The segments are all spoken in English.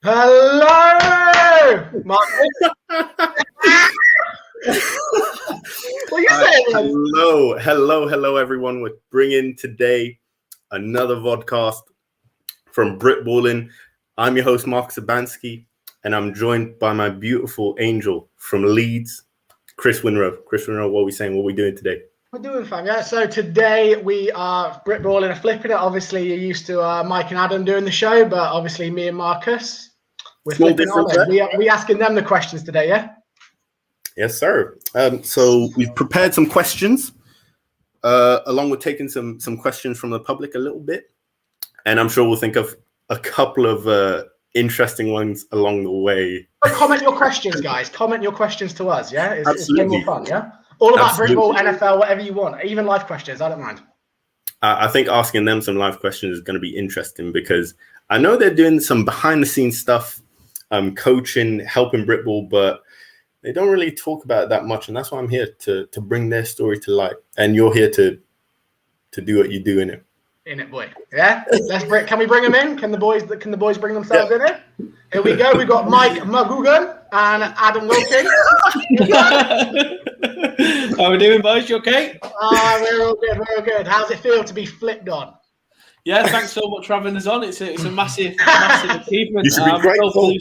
Hello, Marcus. What are you saying? Hello, everyone. We're bringing today another vodcast from Britballin. I'm your host, Mark Sabansky, and I'm joined by my beautiful angel from Leeds, Chris Winrow. Chris Winrow, what are we saying? What are we doing today? We're doing fun, yeah. So today we are Britballing and flipping it. Obviously, you're used to Mike and Adam doing the show, but obviously me and Marcus, we're flipping on it. We asking them the questions today, yeah? Yes, sir. So we've prepared some questions, along with taking some questions from the public a little bit. And I'm sure we'll think of a couple of interesting ones along the way. Comment your questions, guys. Comment your questions to us, yeah? It's way more fun, yeah? All about Absolutely. Britball, NFL, whatever you want. Even live questions, I don't mind. I think asking them some live questions is going to be interesting because I know they're doing some behind-the-scenes stuff, coaching, helping Britball, but they don't really talk about it that much. And that's why I'm here to bring their story to light. And you're here to do what you do in it. In it, boy. Yeah. Can we bring them in? Can the boys bring themselves in it? Here we go. We've got Mike Magugan and Adam Wilkin. How are we doing, boys? You okay? We're all good. We're all good. How's it feel to be flipped on? Yeah, thanks so much for having us on. It's a massive achievement. You should be grateful.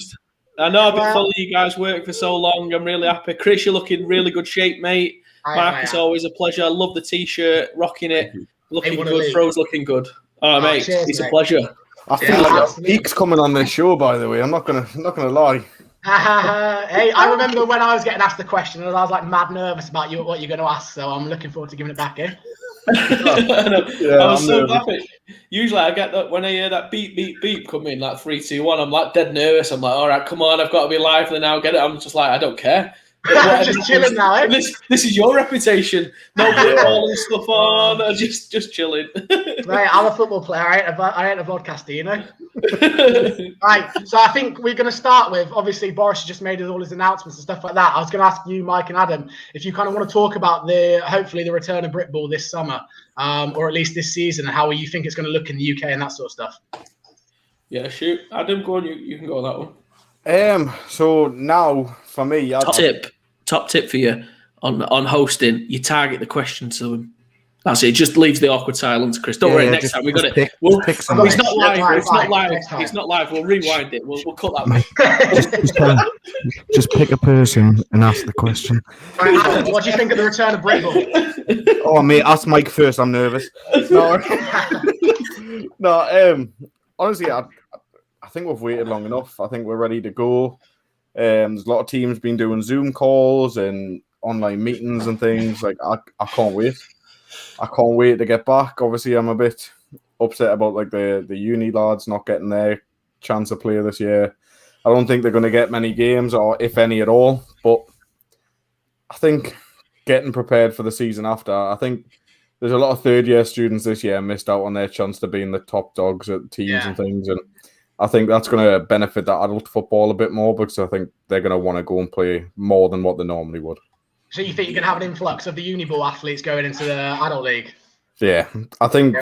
I know I've been following you guys' work for so long. I'm really happy. Chris, you're looking really good shape, mate. Mark, it's always a pleasure. I love the T-shirt, rocking it. Looking good. Throws looking good. Oh, mate, cheers, it's a pleasure. I feel like Peak's coming on this show, by the way. I'm not gonna lie. Hey, I remember when I was getting asked the question, and I was like mad nervous about what you're going to ask. So I'm looking forward to giving it back in. I was so happy. Usually I get that when I hear that beep, beep, beep come in, like 3, 2, 1, I'm like dead nervous. I'm like, all right, come on, I've got to be lively now. Get it? I'm just like, I don't care. Just chilling now, eh? This is your reputation. No football and stuff on. Just chilling. Right, I'm a football player. I ain't a vodcaster, you know. Right, so I think we're going to start with, obviously Boris has just made all his announcements and stuff like that. I was going to ask you, Mike and Adam, if you kind of want to talk about hopefully the return of Britball this summer, or at least this season, and how you think it's going to look in the UK and that sort of stuff. Yeah, shoot, Adam, go on. You can go on that one. So now for me, top tip for you on hosting, you target the question to them. That's it. It just leaves the awkward silence, Chris. Don't worry. Next time we got it. It's not live. It's not live. We'll rewind it. We'll cut that. Just pick a person and ask the question. Right, Adam, what do you think of the return of Britball? Oh, mate, ask Mike first. I'm nervous. No, honestly, I think we've waited long enough. I think we're ready to go. There's a lot of teams been doing Zoom calls and online meetings and things. Like I can't wait. I can't wait to get back. Obviously, I'm a bit upset about like the uni lads not getting their chance to play this year. I don't think they're going to get many games, or if any at all. But I think getting prepared for the season after, I think there's a lot of third-year students this year missed out on their chance to be in the top dogs at teams and things. And I think that's going to benefit the adult football a bit more because I think they're going to want to go and play more than what they normally would. So you think you can have an influx of the uni ball athletes going into the adult league? Yeah, I think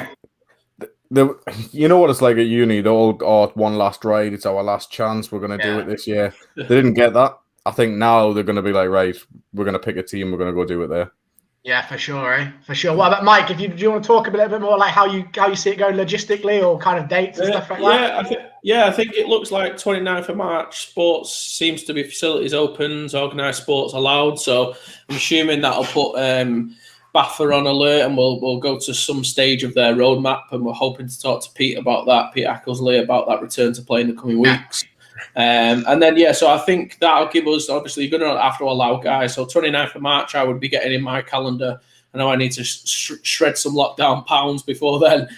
you know what it's like at uni. They're all, one last ride. It's our last chance. We're going to do it this year. They didn't get that. I think now they're going to be like, right, we're going to pick a team. We're going to go do it there. Yeah, for sure, eh? For sure. What about Mike? Do you want to talk a little bit more like how you see it going logistically or kind of dates and stuff like that? I think it looks like 29th of March. Sports seems to be facilities opens, organised sports allowed. So I'm assuming that'll put BAFA on alert, and we'll go to some stage of their roadmap. And we're hoping to talk to Pete Ackersley about that return to play in the coming weeks. And then, so I think that'll give us, obviously, you're going to have to allow guys. So 29th of March, I would be getting in my calendar. I know I need to shred some lockdown pounds before then.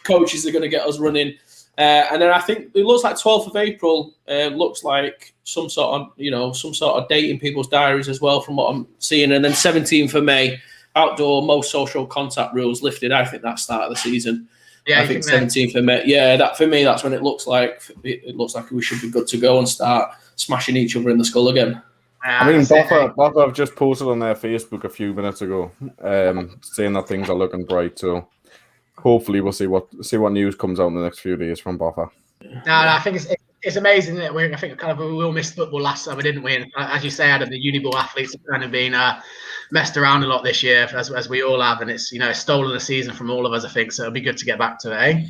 Coaches are going to get us running. And then I think it looks like 12th of April looks like some sort of date in people's diaries as well from what I'm seeing. And then 17th of May, outdoor, most social contact rules lifted. I think that's start of the season. Yeah, I think 17th of May. Yeah, that for me, that's when it looks like we should be good to go and start smashing each other in the skull again. I mean, BAFA have just posted on their Facebook a few minutes ago, saying that things are looking bright. So hopefully, we'll see what news comes out in the next few days from BAFA. No, I think it's it's amazing that I think we all missed football last summer, didn't we? And as you say, Adam, the Uniball athletes have kind of been messed around a lot this year, as we all have, and it's stolen the season from all of us, I think. So it'll be good to get back to it, eh?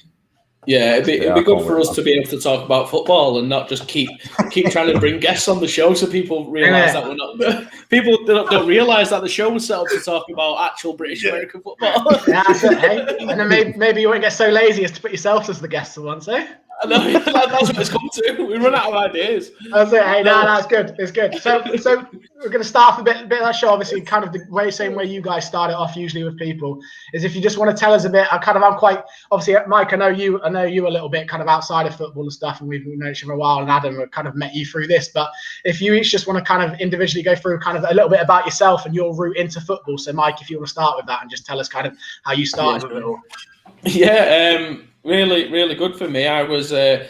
Yeah, it'd be good for us to be able to talk about football and not just keep trying to bring guests on the show, so people realise that we're not. People don't realise that the show was set up to talk about actual British American football. Yeah, that's it, eh? And then maybe you won't get so lazy as to put yourself as the guest for once, eh? I know, that's what it's come to. We run out of ideas. That's it. Hey, no, that's good. It's good. So we're going to start a bit of that show. Obviously, kind of the same way you guys start it off usually with people is if you just want to tell us a bit. I'm quite obviously, Mike. I know you a little bit kind of outside of football and stuff, and we've known each other a while. And Adam, we've kind of met you through this. But if you each just want to kind of individually go through kind of a little bit about yourself and your route into football. So, Mike, if you want to start with that and just tell us kind of how you started with it all. Yeah. Really, really good for me. I was the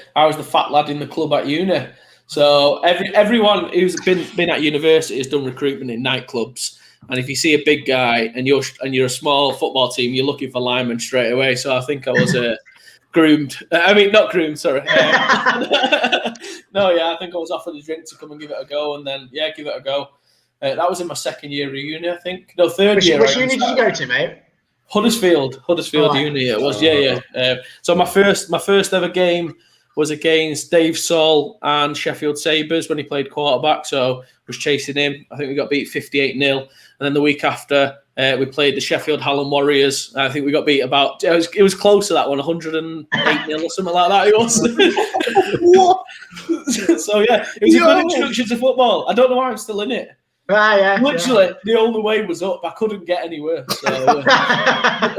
fat lad in the club at uni. So everyone who's been at university has done recruitment in nightclubs. And if you see a big guy and you're a small football team, you're looking for linemen straight away. So I think I was groomed. Not groomed. Sorry. I think I was offered a drink to come and give it a go, and then give it a go. That was in my second year of uni, I think. No, third year. Which uni did you go to, mate? Huddersfield Uni. It was, so my first ever game was against Dave Saul and Sheffield Sabres when he played quarterback. So I was chasing him. I think we got beat 58-0. And then the week after, we played the Sheffield Hallam Warriors. I think we got beat about. It was close to that one, 108-0 or something like that. It was. So it was a good introduction to football. I don't know why I'm still in it. Literally, the only way was up. I couldn't get anywhere. So,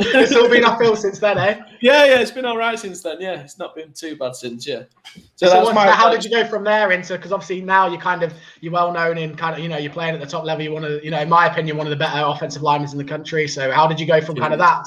it's all been uphill since then, eh? Yeah, it's been all right since then. Yeah, it's not been too bad since. Yeah. So how did you go from there into? Because obviously now you're well known in kind of you're playing at the top level. You want to in my opinion one of the better offensive linemen in the country. So how did you go from kind of that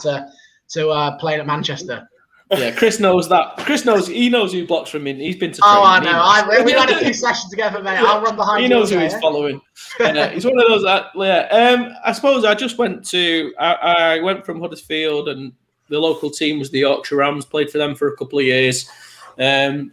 to playing at Manchester? Yeah, Chris knows that. He knows who blocks from in. He's been to training. Oh, I know. We had a few sessions together, mate. I'll run behind you. He knows who he's following. He's one of those. I suppose I just went to. I went from Huddersfield, and the local team was the Yorkshire Rams. Played for them for a couple of years. I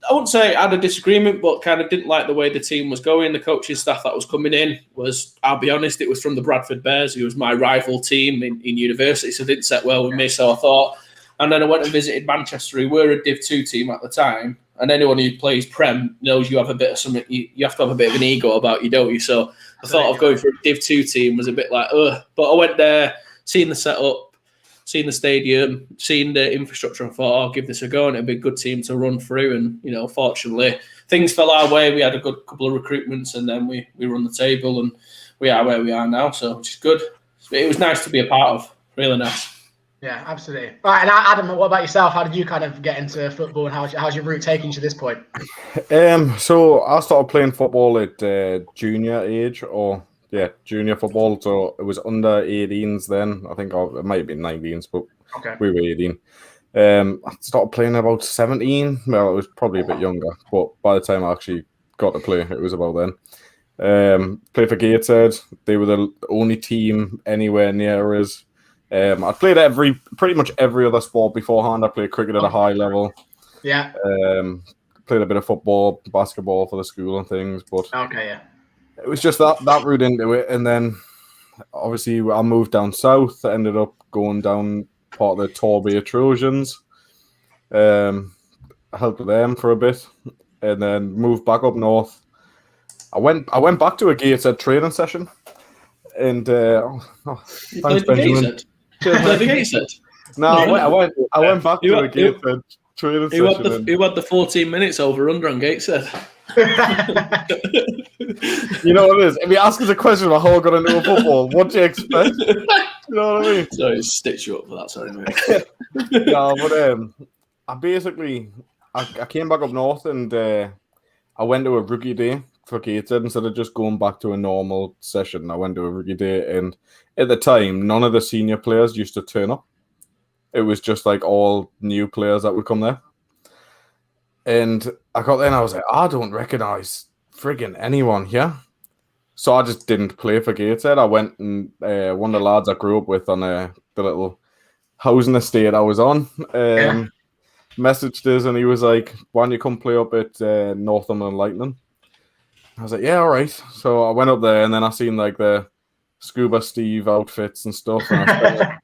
wouldn't say I had a disagreement, but kind of didn't like the way the team was going. The coaching staff that was coming in was, I'll be honest, it was from the Bradford Bears, who was my rival team in university, so it didn't set well with me. So I thought. And then I went and visited Manchester, who were a Div 2 team at the time. And anyone who plays Prem knows you have a bit of something. You have to have a bit of an ego about you, don't you? So I thought of going for a Div 2 team was a bit like, ugh. But I went there, seen the setup, seen the stadium, seen the infrastructure, and thought, I'll give this a go. And it'd be a good team to run through. And, fortunately, things fell our way. We had a good couple of recruitments, and then we run the table, and we are where we are now. So, which is good. It was nice to be a part of. Really nice. Yeah, absolutely. All right, and Adam, what about yourself? How did you kind of get into football, and how's your route taking you to this point? So I started playing football at junior football. So it was under 18s then. I think it might have been 19s, but we were 18. I started playing about 17. Well, it was probably a bit younger, but by the time I actually got to play, it was about then. Played for Gateshead. They were the only team anywhere near us. I played pretty much every other sport beforehand. I played cricket at a high level. Yeah. Played a bit of football, basketball for the school and things. But it was just that route into it. And then obviously I moved down south. I ended up going down part of the Torbay Trojans. I helped them for a bit, and then moved back up north. I went back to a Gateshead training session. And thanks, Benjamin. No, I went back to a Gateshead training session. Who had the 14 minutes over under on Gateshead? You know what it is? If you ask us a question about how I got into football, what do you expect? You know what I mean? Sorry, stitch you up for that. Sorry, mate. No, but I came back up north, and I went to a rookie day for Gateshead instead of just going back to a normal session. I went to a rookie day, and at the time, none of the senior players used to turn up. It was just like all new players that would come there. And I got there and I was like, I don't recognise friggin' anyone here. So I just didn't play for Gateshead. I went and one of the lads I grew up with on the little housing estate I was on, messaged us and he was like, "Why don't you come play up at Northumberland Lightning?" I was like, "Yeah, all right." So I went up there and then I seen like the Scuba Steve outfits and stuff. And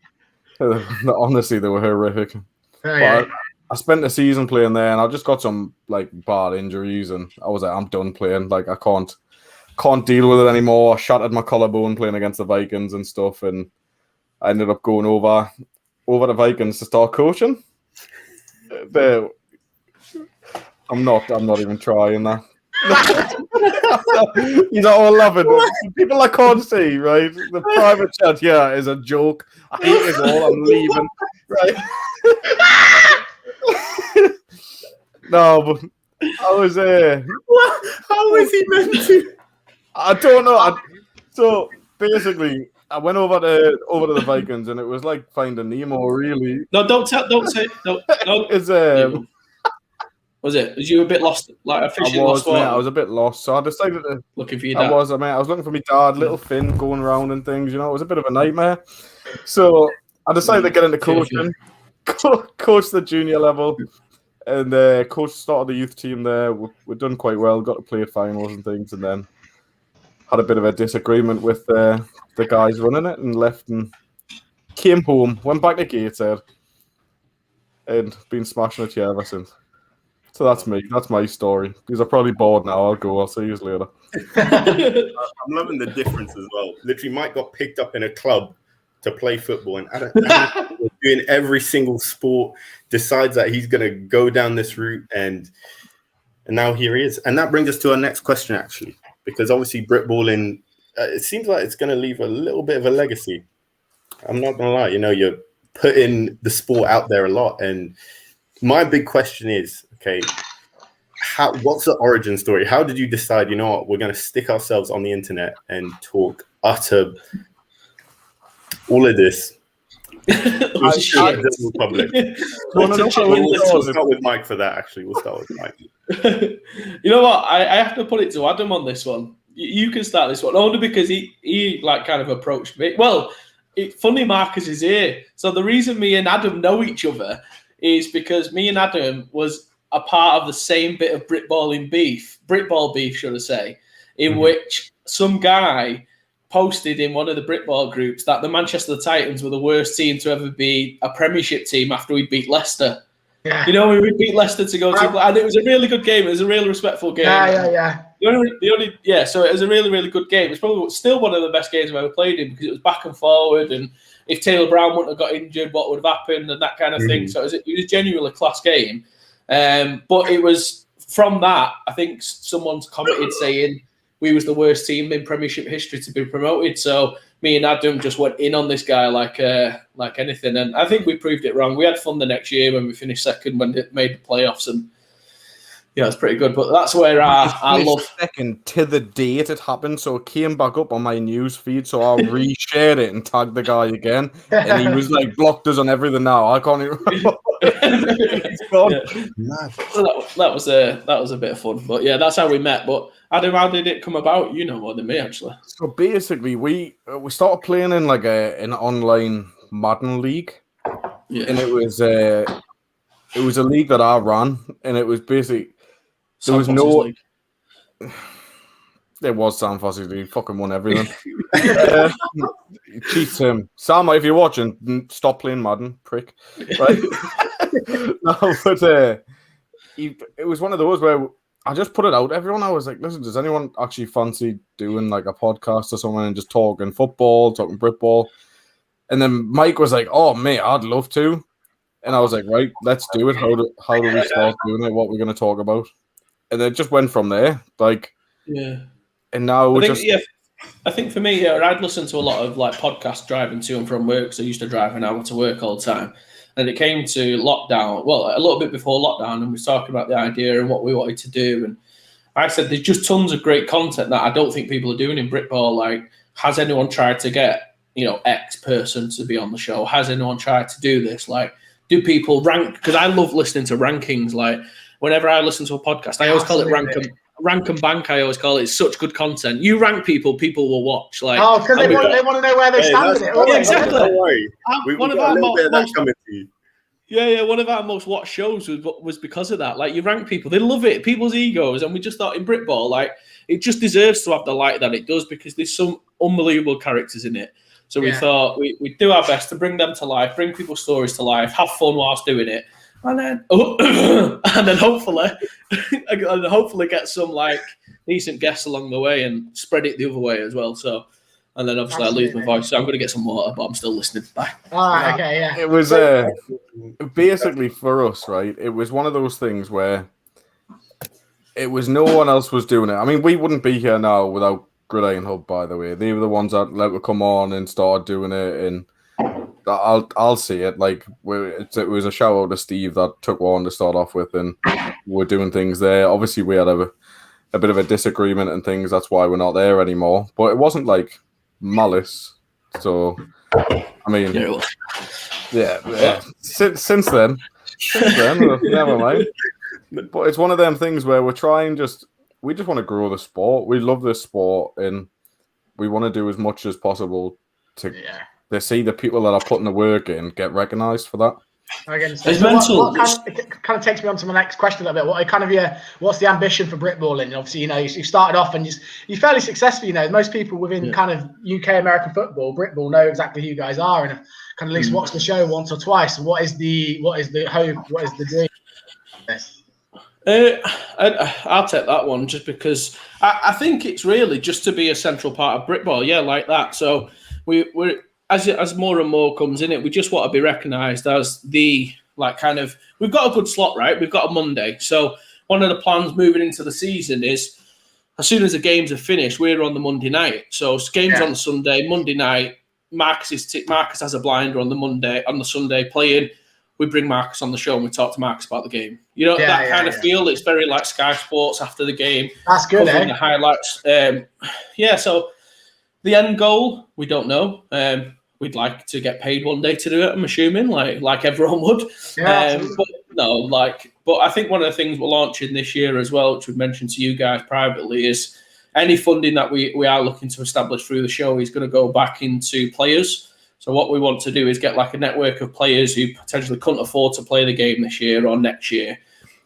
honestly, they were horrific. But I spent the season playing there, and I just got some like bad injuries, and I was like, I'm done playing. Like I can't deal with it anymore. I shattered my collarbone playing against the Vikings and stuff, and I ended up going over the Vikings to start coaching. I'm not even trying that. You're not all loving it. People I can't see, right? The private chat here is a joke. I hate it all. I'm leaving, right? No, but I was How was he meant to? I don't know. So basically, I went over to the Vikings, and it was like Finding Nemo. Really? No, don't say. No. It's Was you a bit lost? Like officially lost? Mate, I was a bit lost, so I decided to looking for your dad. I was looking for my dad, little Finn going around and things. You know, it was a bit of a nightmare. So I decided to get into coaching, coach the junior level, and coach started the youth team there. We've done quite well, got to play at finals and things, and then had a bit of a disagreement with the guys running it and left and came home, went back to Gateshead, and been smashing it here ever since. So that's me. That's my story. Because I'm probably bored now. I'll see you later. I'm loving the difference as well. Literally, Mike got picked up in a club to play football, and Adam doing every single sport, decides that he's going to go down this route, and now here he is. And that brings us to our next question, actually, because obviously Britballin, it seems like it's going to leave a little bit of a legacy. I'm not going to lie. You know, you're putting the sport out there a lot, and my big question is, okay, what's the origin story? How did you decide, you know what, we're going to stick ourselves on the internet and talk utter all of this? We'll start with Mike for that, actually. We'll start with Mike. You know what? I have to put it to Adam on this one. You can start this one, only because he like kind of approached me. Well, funny Marcus is here. So the reason me and Adam know each other is because me and Adam was a part of the same bit of Britball beef, should I say, in which some guy posted in one of the Britball groups that the Manchester Titans were the worst team to ever be a Premiership team after we beat Leicester. Yeah. You know, we beat Leicester to go to, and it was a really good game. It was a really respectful game. Yeah. So it was a really, really good game. It's probably still one of the best games I've ever played in because it was back and forward, and if Taylor Brown wouldn't have got injured, what would have happened, and that kind of thing. So it was genuinely a class game. But it was from that, I think someone's commented saying we was the worst team in Premiership history to be promoted. So me and Adam just went in on this guy like anything, and I think we proved it wrong. We had fun the next year when we finished second when it made the playoffs, and yeah, it's pretty good. But that's where I love second to the date it happened. So it came back up on my news feed, so I reshared it and tagged the guy again, and he was like blocked us on everything. Now I can't even. It's gone. Yeah. So that was a bit of fun, but yeah, that's how we met. But Adam, how did it come about? You know more than me, actually. So basically, we started playing in like an online Madden league, and it was a league that I ran, and it was basically there was no. League. There was Sam Fossey's league. Fucking won everything. Cheats him, Sam. If you're watching, stop playing Madden, prick. Right? No, but it was one of those where I just put it out. Everyone, I was like, listen, does anyone actually fancy doing like a podcast or something and just talking football, talking Britball? And then Mike was like, oh, mate, I'd love to. And I was like, right, let's do it. How do we start doing it? What we're going to talk about? And then it just went from there. Like, yeah. And now I think for me, I'd listen to a lot of like podcasts driving to and from work. So I used to drive an hour to work all the time. And it came to lockdown, well, a little bit before lockdown, and we were talking about the idea and what we wanted to do. And I said, there's just tons of great content that I don't think people are doing in Britball. Like, has anyone tried to get, X person to be on the show? Has anyone tried to do this? Like, do people rank? Because I love listening to rankings. Like, whenever I listen to a podcast, I always call it rank and bank. I always call it. It's such good content. You rank people will watch. Like, because they want to know where they stand in it. Yeah, exactly. Don't worry. One of our most Yeah, one of our most watched shows was because of that. Like, you rank people, they love it, people's egos, and we just thought in Britball, like, it just deserves to have the light that it does because there's some unbelievable characters in it. So we thought we'd do our best to bring them to life, bring people's stories to life, have fun whilst doing it, and then hopefully get some like decent guests along the way and spread it the other way as well. So. And then obviously I lose my voice, so I'm going to get some water, but I'm still listening. Bye. All right, okay, yeah. It was basically for us, right? It was one of those things where it was no one else was doing it. I mean, we wouldn't be here now without Gridiron Hub, by the way. They were the ones that let us come on and started doing it, and I'll see it. Like, it was a shout out to Steve that took one to start off with, and we're doing things there. Obviously, we had a bit of a disagreement and things. That's why we're not there anymore. But it wasn't like malice. So, I mean, yeah. Since then, never mind. But it's one of them things where we just want to grow the sport. We love this sport, and we want to do as much as possible to see the people that are putting the work in get recognised for that. It's mental. It kind of takes me on to my next question a little bit. What's the ambition for Britballing? Obviously, you started off and you're fairly successful. Most people within kind of UK American football, Britball, know exactly who you guys are and have kind of at least watched the show once or twice. What is the hope? What is the dream? I'll take that one just because I think it's really just to be a central part of Britball, like that. So we're as more and more comes in it, we just want to be recognised as the we've got a good slot, right? We've got a Monday. So one of the plans moving into the season is as soon as the games are finished, we're on the Monday night. So games on the Sunday, Monday night. Marcus has a blinder on the Sunday playing. We bring Marcus on the show and we talk to Marcus about the game. That kind of feel. It's very like Sky Sports after the game. That's good, The highlights. So the end goal, we don't know. We'd like to get paid one day to do it, I'm assuming, like everyone would. But I think one of the things we're launching this year as well, which we've mentioned to you guys privately, is any funding that we are looking to establish through the show is going to go back into players. So what we want to do is get like a network of players who potentially couldn't afford to play the game this year or next year.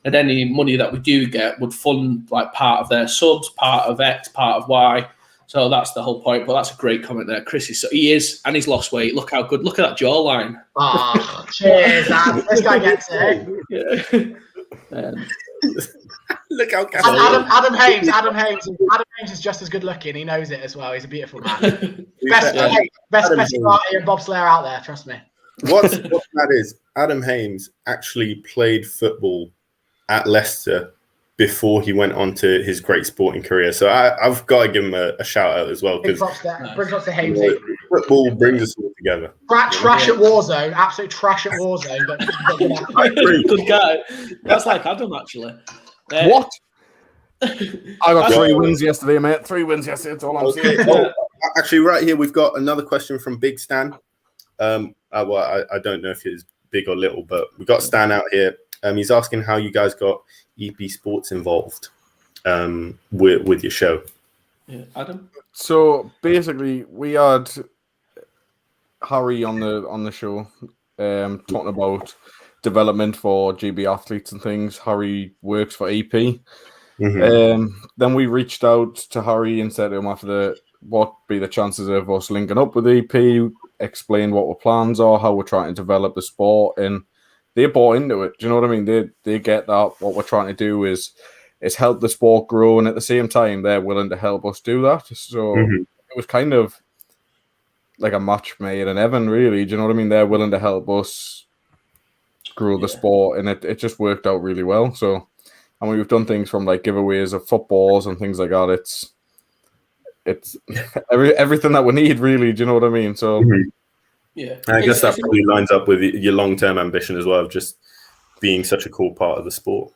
And any money that we do get would fund like part of their subs, part of X, part of Y. So that's the whole point. But that's a great comment there. Chris is, and he's lost weight. Look how good. Look at that jawline. Oh, cheers. This guy gets it. Look how Adam Haynes is just as good looking. He knows it as well. He's a beautiful man. best party and bobslayer out there. Trust me. What that is, Adam Haynes actually played football at Leicester before he went on to his great sporting career. So I've got to give him a shout out as well. Big props to Haynes. Football brings us all together. Trash at Warzone. Absolute trash at Warzone. But good guy. That's like Adam, actually. What? I got 3 wins yesterday, mate. 3 wins yesterday. That's all I'm saying. Actually, right here, we've got another question from Big Stan. I don't know if it's big or little, but we've got Stan out here. He's asking how you guys got EP Sports involved with your show. Yeah, Adam? So basically, we had Harry on the show talking about development for GB athletes and things. Harry works for EP. Then we reached out to Harry and said to him what be the chances of us linking up with EP, explain what our plans are, how we're trying to develop the sport, and they bought into it. Do you know what I mean? They get that what we're trying to do is help the sport grow, and at the same time they're willing to help us do that. So it was kind of like a match made in heaven, really. Do you know what I mean? They're willing to help us grow the sport, and it just worked out really well. So, I mean, we've done things from like giveaways of footballs and things like that. It's everything that we need, really. Do you know what I mean? So, yeah, I guess that probably lines up with your long-term ambition as well of just being such a cool part of the sport.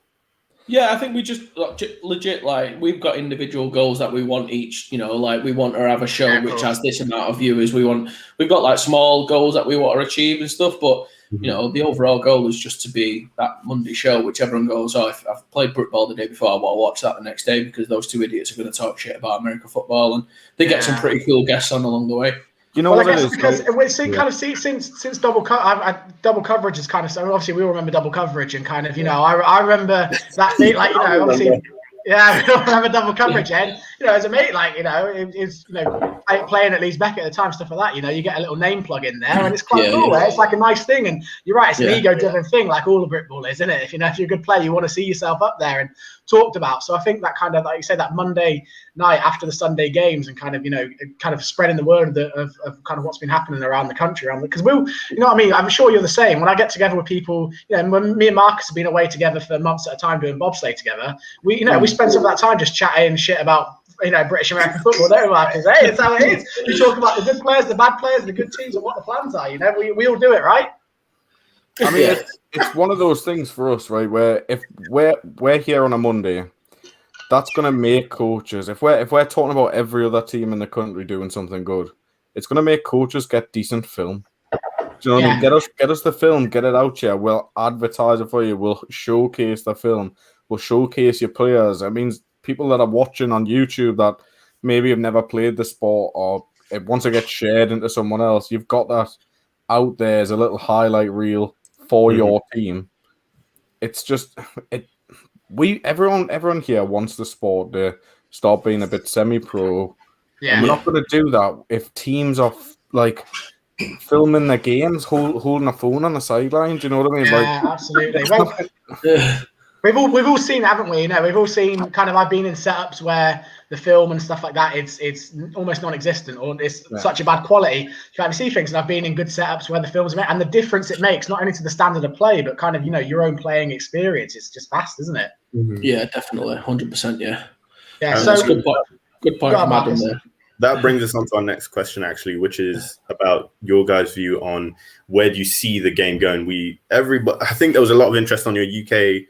Yeah, I think we just legit we've got individual goals that we want each. We want to have a show which has this amount of viewers. We've got like small goals that we want to achieve and stuff, but the overall goal is just to be that Monday show, which everyone goes, if I've played Britball the day before, I want to watch that the next day because those two idiots are going to talk shit about American football, and they get some pretty cool guests on along the way. You know Well, I what it guess is? because right? we've seen kind of since double coverage is kind of, so obviously we all remember double coverage and kind of, you know, I remember that thing, like, you know, obviously, yeah, we all remember double coverage, and you know, as a mate, like, you know, it's, you know, playing at Leeds Beck at the time, stuff like that, you know, you get a little name plug in there, and it's quite cool. Right? It's like a nice thing, and you're right, it's an ego-driven thing, like all of Britball is, isn't it? If you know, if you're a good player, you want to see yourself up there and talked about. So I think that kind of, like you say, that Monday night after the Sunday games, and kind of, you know, kind of spreading the word of kind of what's been happening around the country, because we'll, you know what I mean, I'm sure you're the same. When I get together with people, you know, when me and Marcus have been away together for months at a time doing bobsleigh together, we, you know, we spend some of that time just chatting shit about, you know, British American football, don't we, Marcus? Hey, it's how it is. We talk about the good players, the bad players, the good teams, and what the plans are. You know, we all do it, right? I mean, it's one of those things for us, right? Where if we're here on a Monday, that's going to make coaches. If we're talking about every other team in the country doing something good, it's going to make coaches get decent film. Do you know what I mean? Get us the film, get it out here. We'll advertise it for you. We'll showcase the film. We'll showcase your players. I mean, people that are watching on YouTube that maybe have never played the sport, or once it gets shared into someone else, you've got that out there as a little highlight reel for your team. It's just everyone here wants the sport to start being a bit semi-pro. Yeah. And we're not going to do that if teams are like filming their games, holding a phone on the sideline. Do you know what I mean? Yeah, absolutely. Well, we've all seen, haven't we? You know, we've all seen kind of, I've been in setups where the film and stuff like that, it's almost non-existent, or it's such a bad quality. You can't see things. And I've been in good setups where the film's made, and the difference it makes, not only to the standard of play, but kind of, you know, your own playing experience. It's just vast, isn't it? Yeah, definitely. 100%. Yeah. Yeah. So good point from Adam there. That brings us on to our next question, actually, which is about your guys' view on where do you see the game going. I think there was a lot of interest on your UK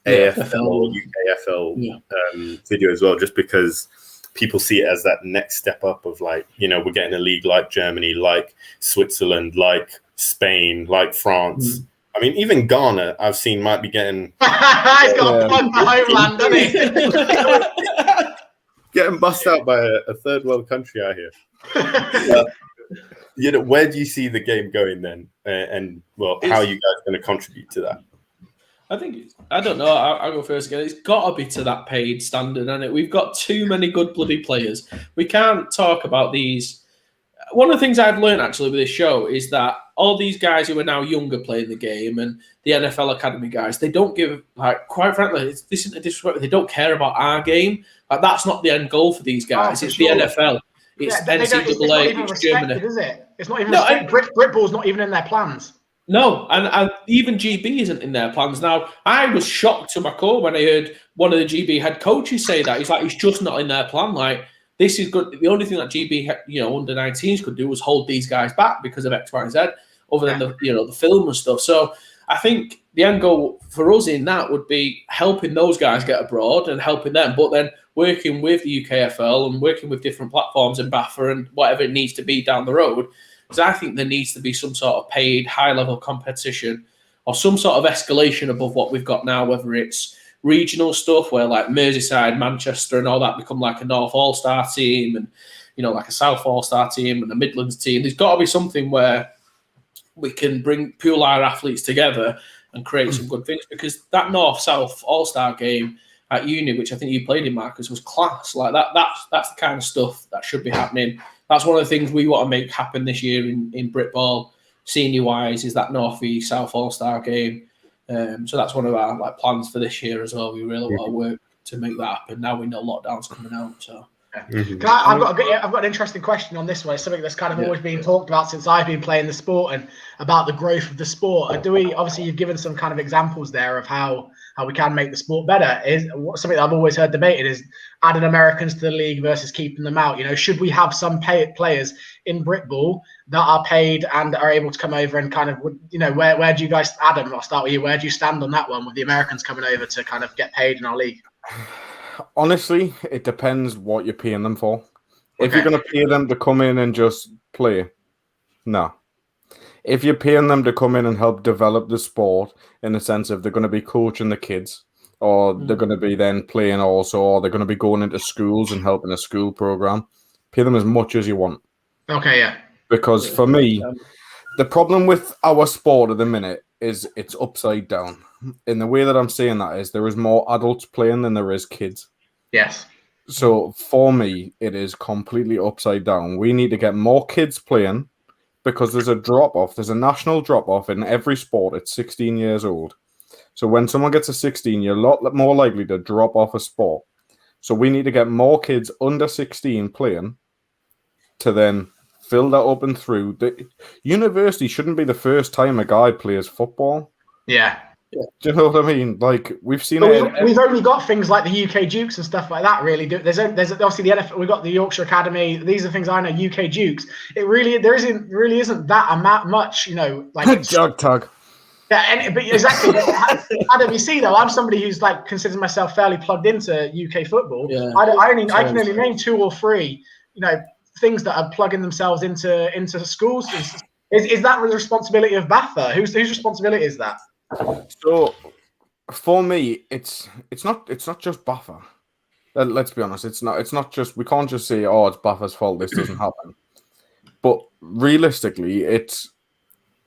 AFL, UKFL video as well, just because people see it as that next step up of, like, you know, we're getting a league like Germany, like Switzerland, like Spain, like France. I mean, even Ghana, I've seen, might be getting... He's got a plug for homeland, doesn't he? Getting bust out by a third world country out here. You know, where do you see the game going then? And how are you guys going to contribute to that? I don't know. I'll go first again. It's got to be to that paid standard, hasn't it? We've got too many good bloody players. We can't talk about these. One of the things I've learned actually with this show is that all these guys who are now younger playing the game, and the NFL Academy guys, they don't give, like, quite frankly, this isn't a disrespect, they don't care about our game. Like, that's not the end goal for these guys. It's the NFL. It's NCAA. It's Germany. Is it? It's not even Britball's not even in their plans. No, and even GB isn't in their plans. Now, I was shocked to my core when I heard one of the GB head coaches say that. He's like, it's just not in their plan. Like, this is good. The only thing that GB, under 19s could do was hold these guys back because of X, Y, and Z, other than the film and stuff. So I think the end goal for us in that would be helping those guys get abroad and helping them, but then working with the UKFL and working with different platforms and BAFA and whatever it needs to be down the road. Because I think there needs to be some sort of paid high-level competition or some sort of escalation above what we've got now, whether it's regional stuff where, like, Merseyside, Manchester and all that become like a North All-Star team, and, like a South All-Star team and a Midlands team. There's got to be something where we can pool our athletes together and create some good things, because that North-South All-Star game at uni, which I think you played in, Marcus, was class. Like, that's the kind of stuff that should be happening. That's one of the things we want to make happen this year in Britball, senior-wise, is that North-East South All-Star game. So that's one of our plans for this year as well. We really want to work to make that happen. Now we know lockdown's coming out. So I've got an interesting question on this one. It's something that's kind of always been talked about since I've been playing the sport, and about the growth of the sport. Obviously you've given some kind of examples there of how we can make the sport better. Is something that I've always heard debated is adding Americans to the league versus keeping them out. Should we have some players in Britball that are paid and are able to come over and kind of, where do you guys, Adam, I'll start with you. Where do you stand on that one with the Americans coming over to kind of get paid in our league? Honestly, it depends what you're paying them for. If you're going to pay them to come in and just play, no. If you're paying them to come in and help develop the sport, in the sense of they're going to be coaching the kids, or they're going to be then playing also, or they're going to be going into schools and helping a school program, pay them as much as you want. Okay, yeah. Because for me, the problem with our sport at the minute is it's upside down. In the way that I'm saying that is there is more adults playing than there is kids. Yes. So for me, it is completely upside down. We need to get more kids playing because there's a drop-off. There's a national drop-off in every sport at 16 years old. So when someone gets to 16, you're a lot more likely to drop off a sport. So we need to get more kids under 16 playing to then fill that up and through. The university shouldn't be the first time a guy plays football. Yeah. Do you know what I mean? Like we've seen we've only got things like the UK Dukes and stuff like that. Really, there's obviously the NFL. We've got the Yorkshire Academy. These are things I know. UK Dukes. There isn't that much. Like jug tug. Yeah, but exactly. Adam, you see though, I'm somebody who's like considers myself fairly plugged into UK football. Yeah. I can only name 2 or 3, things that are plugging themselves into schools. Is that the responsibility of BAFA? Whose responsibility is that? So, for me, it's not just BAFA. Let's be honest. It's not just, we can't just say, oh, it's BAFA's fault. This doesn't happen. But realistically, it's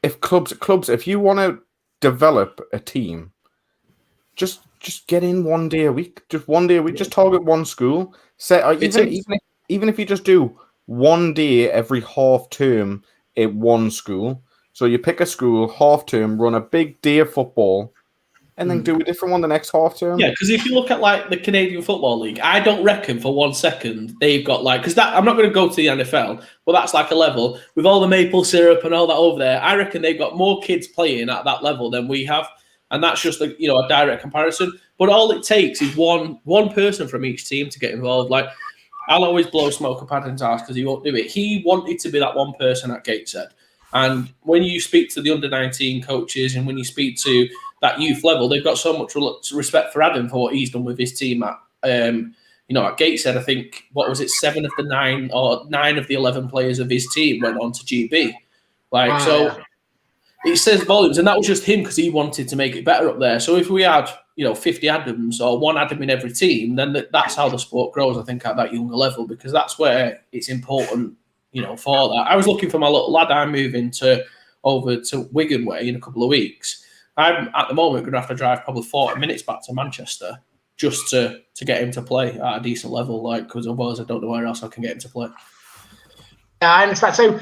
if clubs, if you want to develop a team, just get in 1 day a week. Just 1 day a week. Just target one school. Even if you just do 1 day every half term at one school. So you pick a school, half term, run a big day of football, and then do a different one the next half term. Yeah, because if you look at like the Canadian Football League, I don't reckon for 1 second they've got like, because that I'm not going to go to the NFL, but that's like a level with all the maple syrup and all that over there. I reckon they've got more kids playing at that level than we have, and that's just a direct comparison. But all it takes is one person from each team to get involved. Like I'll always blow smoke up Adam's ass because he won't do it. He wanted to be that one person at Gateshead. And when you speak to the under-19 coaches and when you speak to that youth level, they've got so much respect for Adam for what he's done with his team at Gateshead. I think, 7 of the 9 or 9 of the 11 players of his team went on to GB. It says volumes, and that was just him because he wanted to make it better up there. So if we had 50 Adams or 1 Adam in every team, then that's how the sport grows, I think, at that younger level, because that's where it's important, for that. I was looking for my little lad. I'm moving over to Wigan way in a couple of weeks. I'm at the moment going to have to drive probably 40 minutes back to Manchester just to get him to play at a decent level, because otherwise I don't know where else I can get him to play. Yeah, I understand. So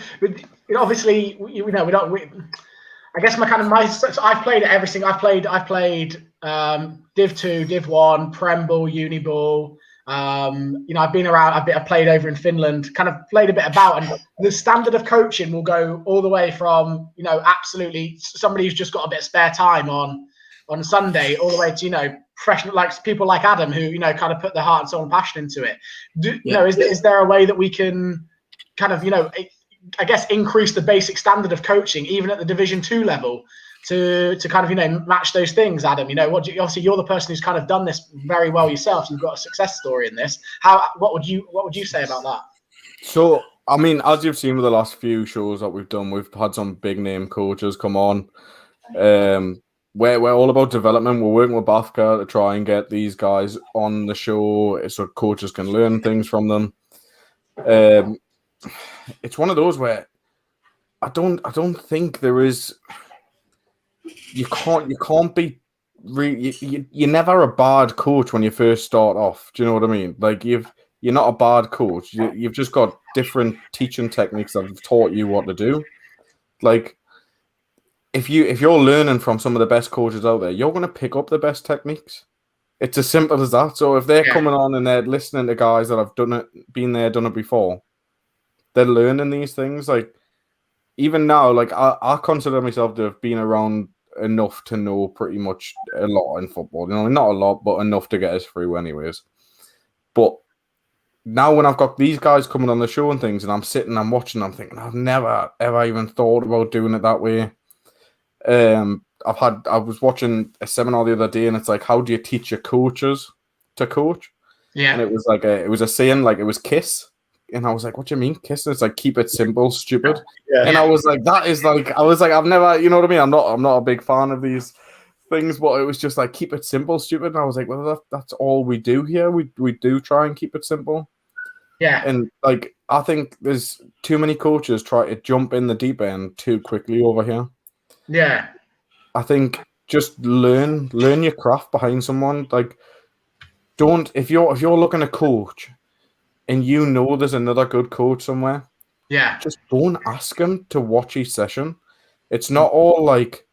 obviously, we don't. I guess so I've played everything. I've played Div 2, Div 1, Prem Ball, Uni Ball. I've been around. I've played over in Finland. Kind of played a bit about, and the standard of coaching will go all the way from absolutely somebody who's just got a bit of spare time on Sunday, all the way to professional, like people like Adam who kind of put their heart and soul and passion into it. Is there a way that we can kind of I guess increase the basic standard of coaching even at the Division 2 level to kind of match those things, Adam? Obviously you're the person who's kind of done this very well yourself. You've got a success story in this. What would you say about that? So I mean, as you've seen with the last few shows that we've done, we've had some big name coaches come on. We're all about development. We're working with BAFCA to try and get these guys on the show so coaches can learn things from them. It's one of those where I don't think there is. You can't be. You're never a bad coach when you first start off. Do you know what I mean? Like you're not a bad coach. You've just got different teaching techniques that have taught you what to do. Like if you're learning from some of the best coaches out there, you're going to pick up the best techniques. It's as simple as that. So if they're coming on and they're listening to guys that have done it before, they're learning these things. Like even now, like I consider myself to have been around enough to know pretty much a lot in football. Not a lot, but enough to get us through anyways. But now when I've got these guys coming on the show and things, and I'm sitting, I'm watching, I'm thinking, I've never ever even thought about doing it that way. I was watching a seminar the other day, and it's like, how do you teach your coaches to coach? Yeah. And it was like it was a saying, like it was KISS. And I was like, what do you mean KISS? It's like, keep it simple, stupid. Yeah. And I was like, I've never, you know what I mean? I'm not a big fan of these things, but it was just like, keep it simple, stupid. And I was like, well, that's all we do here. We do try and keep it simple. Yeah. And like, I think there's too many coaches try to jump in the deep end too quickly over here. Yeah. I think just learn your craft behind someone. Like, don't if you're looking to coach and you know there's another good coach somewhere, Yeah. just go and ask him to watch each session. It's not all like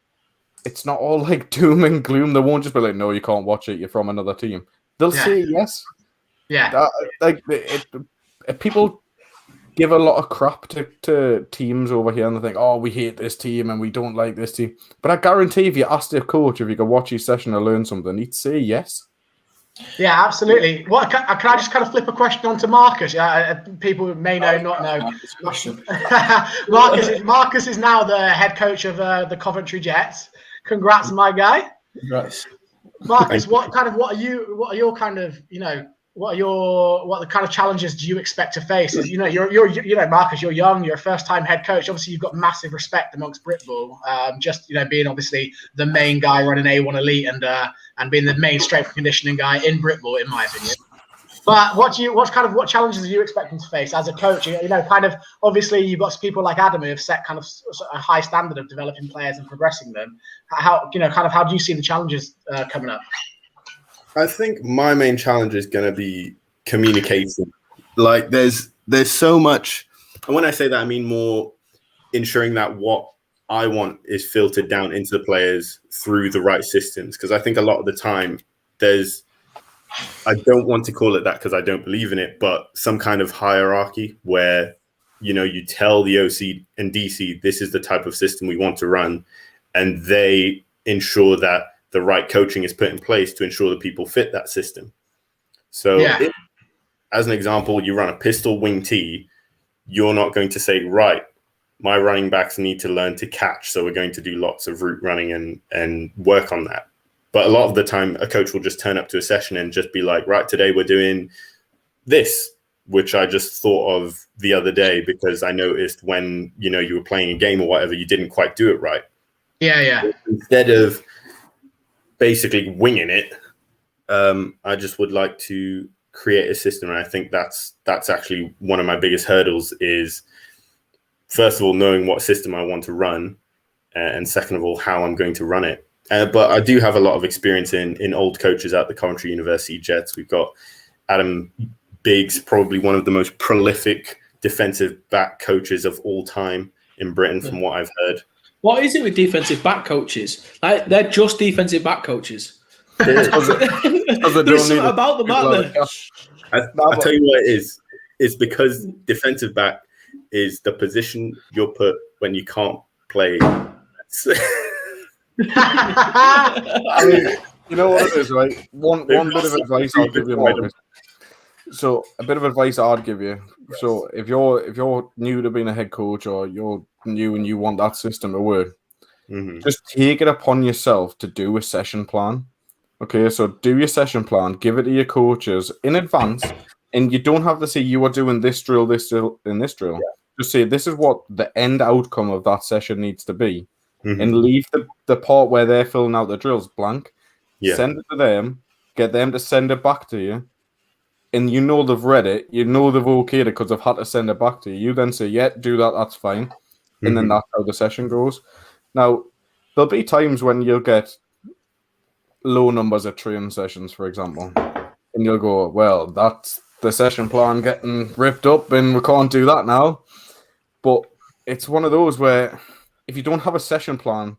doom and gloom. They won't just be like, no, you can't watch it. You're from another team. They'll say yes. Yeah. People give a lot of crap to teams over here and they think, oh, we hate this team and we don't like this team. But I guarantee if you asked a coach if you could watch his session or learn something, he'd say yes. Yeah, absolutely. What can I just kind of flip a question on to Marcus? People may not know. Marcus is now the head coach of the Coventry Jets. Congrats, my guy. Congrats. Marcus, what are your kind of, what the kind of challenges do you expect to face? As you're Marcus, you're young, you're a first-time head coach. Obviously, you've got massive respect amongst Britball. Being obviously the main guy running A1 Elite and being the main strength and conditioning guy in Britball, in my opinion. But what challenges are you expecting to face as a coach? Kind of obviously you've got people like Adam who have set kind of a high standard of developing players and progressing them. How do you see the challenges coming up? I think my main challenge is going to be communication. Like there's so much, and when I say that, I mean more ensuring that what I want is filtered down into the players through the right systems. Because I think a lot of the time I don't want to call it that because I don't believe in it, but some kind of hierarchy where, you tell the OC and DC, this is the type of system we want to run. And they ensure that the right coaching is put in place to ensure that people fit that system. So if, as an example, you run a pistol wing T, you're not going to say, right, my running backs need to learn to catch. So we're going to do lots of route running and work on that. But a lot of the time, a coach will just turn up to a session and just be like, right, today we're doing this, which I just thought of the other day because I noticed when, you were playing a game or whatever, you didn't quite do it right. Yeah. Instead of basically winging it, I just would like to create a system. And I think that's actually one of my biggest hurdles is, first of all, knowing what system I want to run, and second of all, how I'm going to run it. But I do have a lot of experience in old coaches at the Coventry University Jets. We've got Adam Biggs, probably one of the most prolific defensive back coaches of all time in Britain, from what I've heard. What is it with defensive back coaches? Like, they're just defensive back coaches. There's something about them, aren't there? I'll tell you what it is. It's because defensive back is the position you're put when you can't play. I mean, you know what it is, right? One bit of advice I'll give you, Marcus. So a bit of advice I'd give you. So if you're new to being a head coach or you're new and you want that system to work, just take it upon yourself to do a session plan. Okay, so do your session plan, give it to your coaches in advance, and you don't have to say you are doing this drill, and this drill. Yeah. Just say this is what the end outcome of that session needs to be. And leave the part where they're filling out the drills blank. Yeah. Send it to them, get them to send it back to you. And they've read it, they've okayed it because they've had to send it back to you. You then say, yeah, do that, that's fine. And then that's how the session goes. Now, there'll be times when you'll get low numbers of training sessions, for example. And you'll go, well, that's the session plan getting ripped up and we can't do that now. But it's one of those where if you don't have a session plan,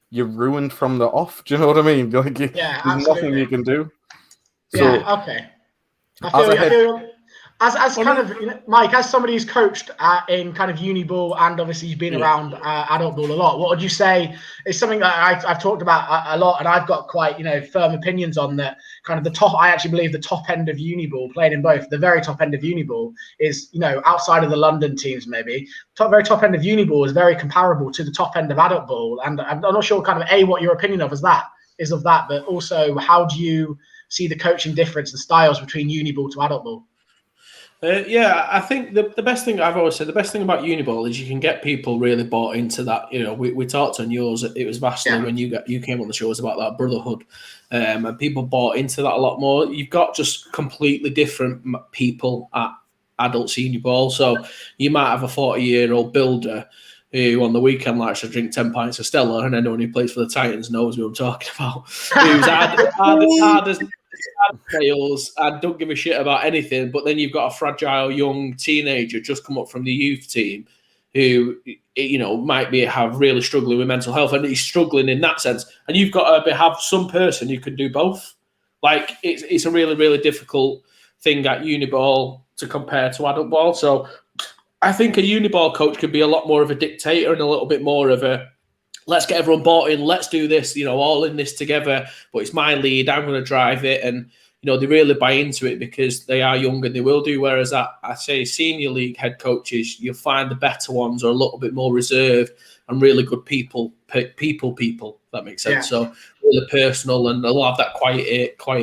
you're ruined from the off. Do you know what I mean? Like, there's nothing you can do. So, okay. I feel as kind of, Mike, as somebody who's coached in kind of uni ball and obviously you've been around adult ball a lot, what would you say is something that I've talked about a lot and I've got quite, firm opinions on that kind of the top, I actually believe the top end of uni ball, playing in both, the very top end of uni ball is, outside of the London teams maybe, very top end of uni ball is very comparable to the top end of adult ball. And I'm not sure kind of what your opinion of that, but also how do you see the coaching difference and styles between uni ball to adult ball? I think the best thing I've always said, the best thing about Uniball is you can get people really bought into that. We talked on yours. It was vastly when you came on the show, it was about that brotherhood, and people bought into that a lot more. You've got just completely different people at adult senior ball. So you might have a 40-year-old builder who on the weekend likes to drink 10 pints of Stella, and anyone who plays for the Titans knows who I'm talking about. Who's hard as nails and don't give a shit about anything. But then you've got a fragile young teenager just come up from the youth team who, you know, might have really struggling with mental health, and he's struggling in that sense. And you've got to have some person who can do both. Like it's a really, really difficult thing at uniball to compare to adult ball. So I think a uniball coach could be a lot more of a dictator and a little bit more of a, let's get everyone bought in, let's do this, you know, all in this together, but it's my lead, I'm going to drive it. And, you know, they really buy into it because they are young and they will do. Whereas I say senior league head coaches, you'll find the better ones are a little bit more reserved and really good people, if that makes sense. Yeah. So really personal, and they'll have that quiet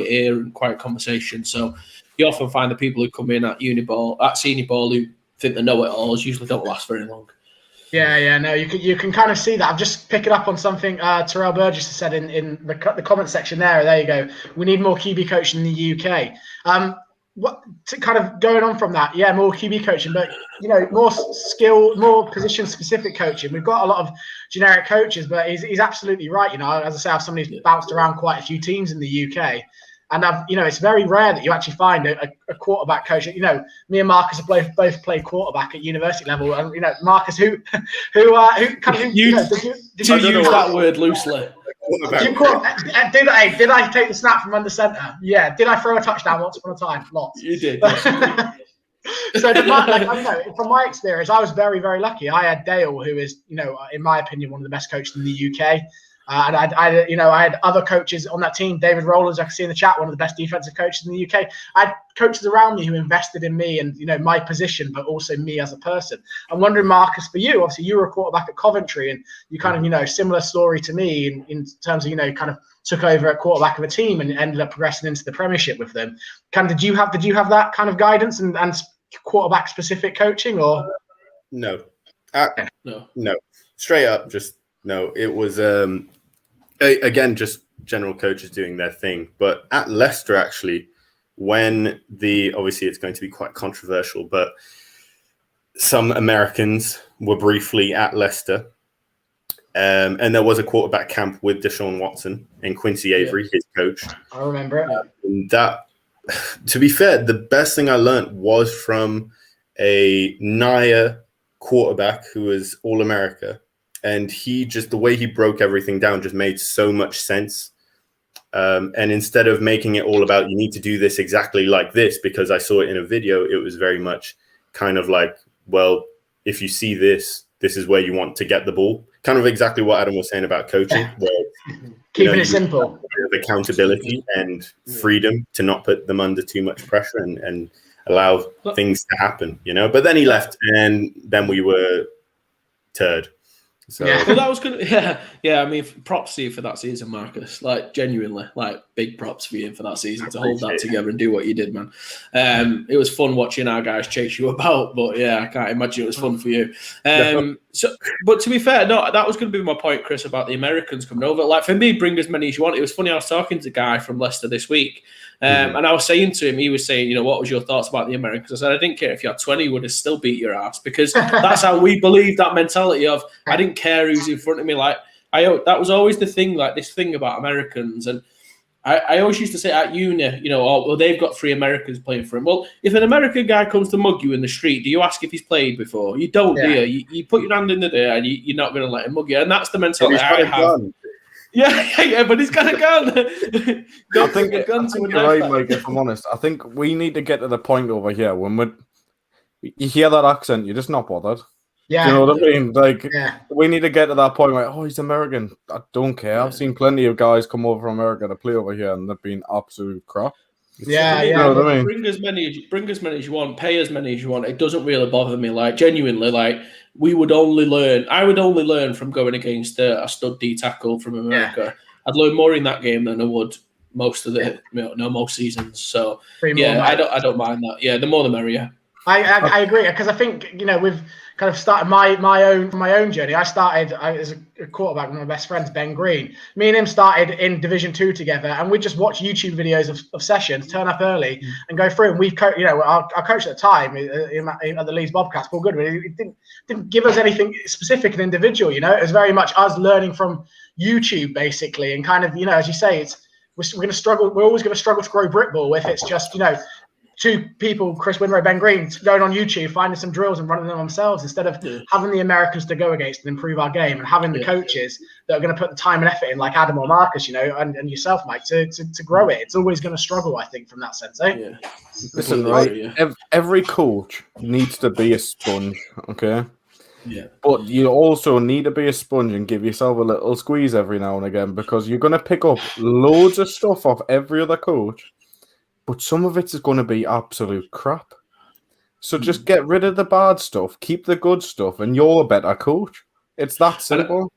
ear and quiet conversation. So you often find the people who come in at senior ball who think they know it all usually don't last very long. No, you can kind of see that. I'm just picking up on something Terrell Burgess has said in the comment section there. There you go. We need more QB coaching in the UK. Kind of going on from that, more QB coaching, but you know, more skill, more position specific coaching. We've got a lot of generic coaches, but he's absolutely right. You know, as I say, I have somebody who's bounced around quite a few teams in the UK. And you know, it's very rare that you actually find a quarterback coach. You know, me and Marcus have both played quarterback at university level, and you know, Marcus, who kind of you know, did you use that word loosely? Did I take the snap from under center? Yeah. Did I throw a touchdown once upon a time? Lots. You did. So I don't know, from my experience, I was very, very lucky. I had Dale, who is, you know, in my opinion, one of the best coaches in the UK. And I had other coaches on that team. David Rollins, I can see in the chat, one of the best defensive coaches in the UK. I had coaches around me who invested in me and, you know, my position, but also me as a person. I'm wondering, Marcus, for you, obviously you were a quarterback at Coventry, and you kind of, you know, similar story to me in terms of, you know, kind of took over at quarterback of a team and ended up progressing into the Premiership with them. Kind of, did you have that kind of guidance and quarterback specific coaching, or no? No, straight up, just no. It was again, just general coaches doing their thing. But at Leicester, actually, when obviously it's going to be quite controversial, but some Americans were briefly at Leicester, and there was a quarterback camp with Deshaun Watson and Quincy Avery, his coach. I remember it. And that, to be fair, the best thing I learned was from a Naya quarterback who was All-America. And the way he broke everything down just made so much sense. And instead of making it all about, you need to do this exactly like this, because I saw it in a video, it was very much kind of like, well, if you see this is where you want to get the ball. Kind of exactly what Adam was saying about coaching. Where, keeping it simple. Accountability and freedom to not put them under too much pressure and allow things to happen, you know. But then he left, and then we were turd. So. Yeah, well, that was good. Yeah. I mean, props to you for that season, Marcus. Like, genuinely, like, big props for you for that season to hold that together and do what you did, man. It was fun watching our guys chase you about, but yeah, I can't imagine it was fun for you. But to be fair, no, that was going to be my point, Chris, about the Americans coming over. Like, for me, bring as many as you want. It was funny. I was talking to a guy from Leicester this week. And I was saying to him, he was saying, you know, what was your thoughts about the Americans? I said, I didn't care if you had 20, you would have still beat your ass, because that's how we believe, that mentality of, I didn't care who's in front of me. Like, that was always the thing, like this thing about Americans. And I always used to say at uni, you know, well, they've got 3 Americans playing for him. Well, if an American guy comes to mug you in the street, do you ask if he's played before? You don't, do you? You put your hand in the air and you're not going to let him mug you. And that's the mentality I have. Yeah, but he's got a gun. I think you're right, Mike, if I'm honest. I think we need to get to the point over here when you hear that accent, you're just not bothered. Yeah. Do you know what I mean? Like, we need to get to that point where, oh, he's American. I don't care. I've seen plenty of guys come over from America to play over here, and they've been absolute crap. Yeah. You know what I mean? Bring as many as you want, pay as many as you want. It doesn't really bother me. Like, genuinely, like, I would only learn from going against a stud D tackle from America. Yeah. I'd learn more in that game than I would most of most seasons. So I don't mind that. Yeah, the more the merrier. I agree, because I think, you know, we've kind of started my own journey. I started as a quarterback with my best friends, Ben Green. Me and him started in Division 2 together, and we just watch YouTube videos of sessions, turn up early and go through. And we've you know, our coach at the time at the Leeds Bobcats, Paul Goodwin, he didn't give us anything specific and individual. You know, it was very much us learning from YouTube basically, and kind of, you know, as you say, we're going to struggle. We're always going to struggle to grow Britball if it's just, you know, two people, Chris Winrow, Ben Green, going on YouTube, finding some drills and running them themselves, instead of having the Americans to go against and improve our game, and having the coaches that are going to put the time and effort in, like Adam or Marcus, you know, and yourself, Mike, to grow it. It's always going to struggle, I think, from that sense, eh? Yeah. Listen, right? Every coach needs to be a sponge, okay? Yeah. But you also need to be a sponge and give yourself a little squeeze every now and again, because you're going to pick up loads of stuff off every other coach, but some of it is going to be absolute crap. So just get rid of the bad stuff, keep the good stuff, and you're a better coach. It's that simple.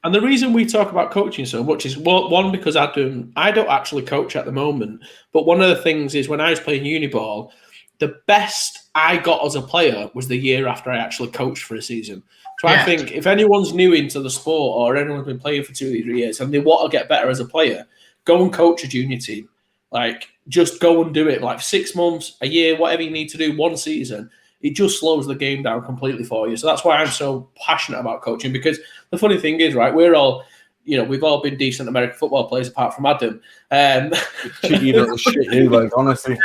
And the reason we talk about coaching so much is, one, because I don't actually coach at the moment, but one of the things is, when I was playing Uniball, the best I got as a player was the year after I actually coached for a season. So I think if anyone's new into the sport, or anyone's been playing for 2 or 3 years and they want to get better as a player, go and coach a junior team. Like, just go and do it, like 6 months, a year, whatever you need to do, one season. It just slows the game down completely for you. So that's why I'm so passionate about coaching, because the funny thing is, right, we're all, you know, we've all been decent American football players apart from Adam. Cheeky little shit, you, like, honestly.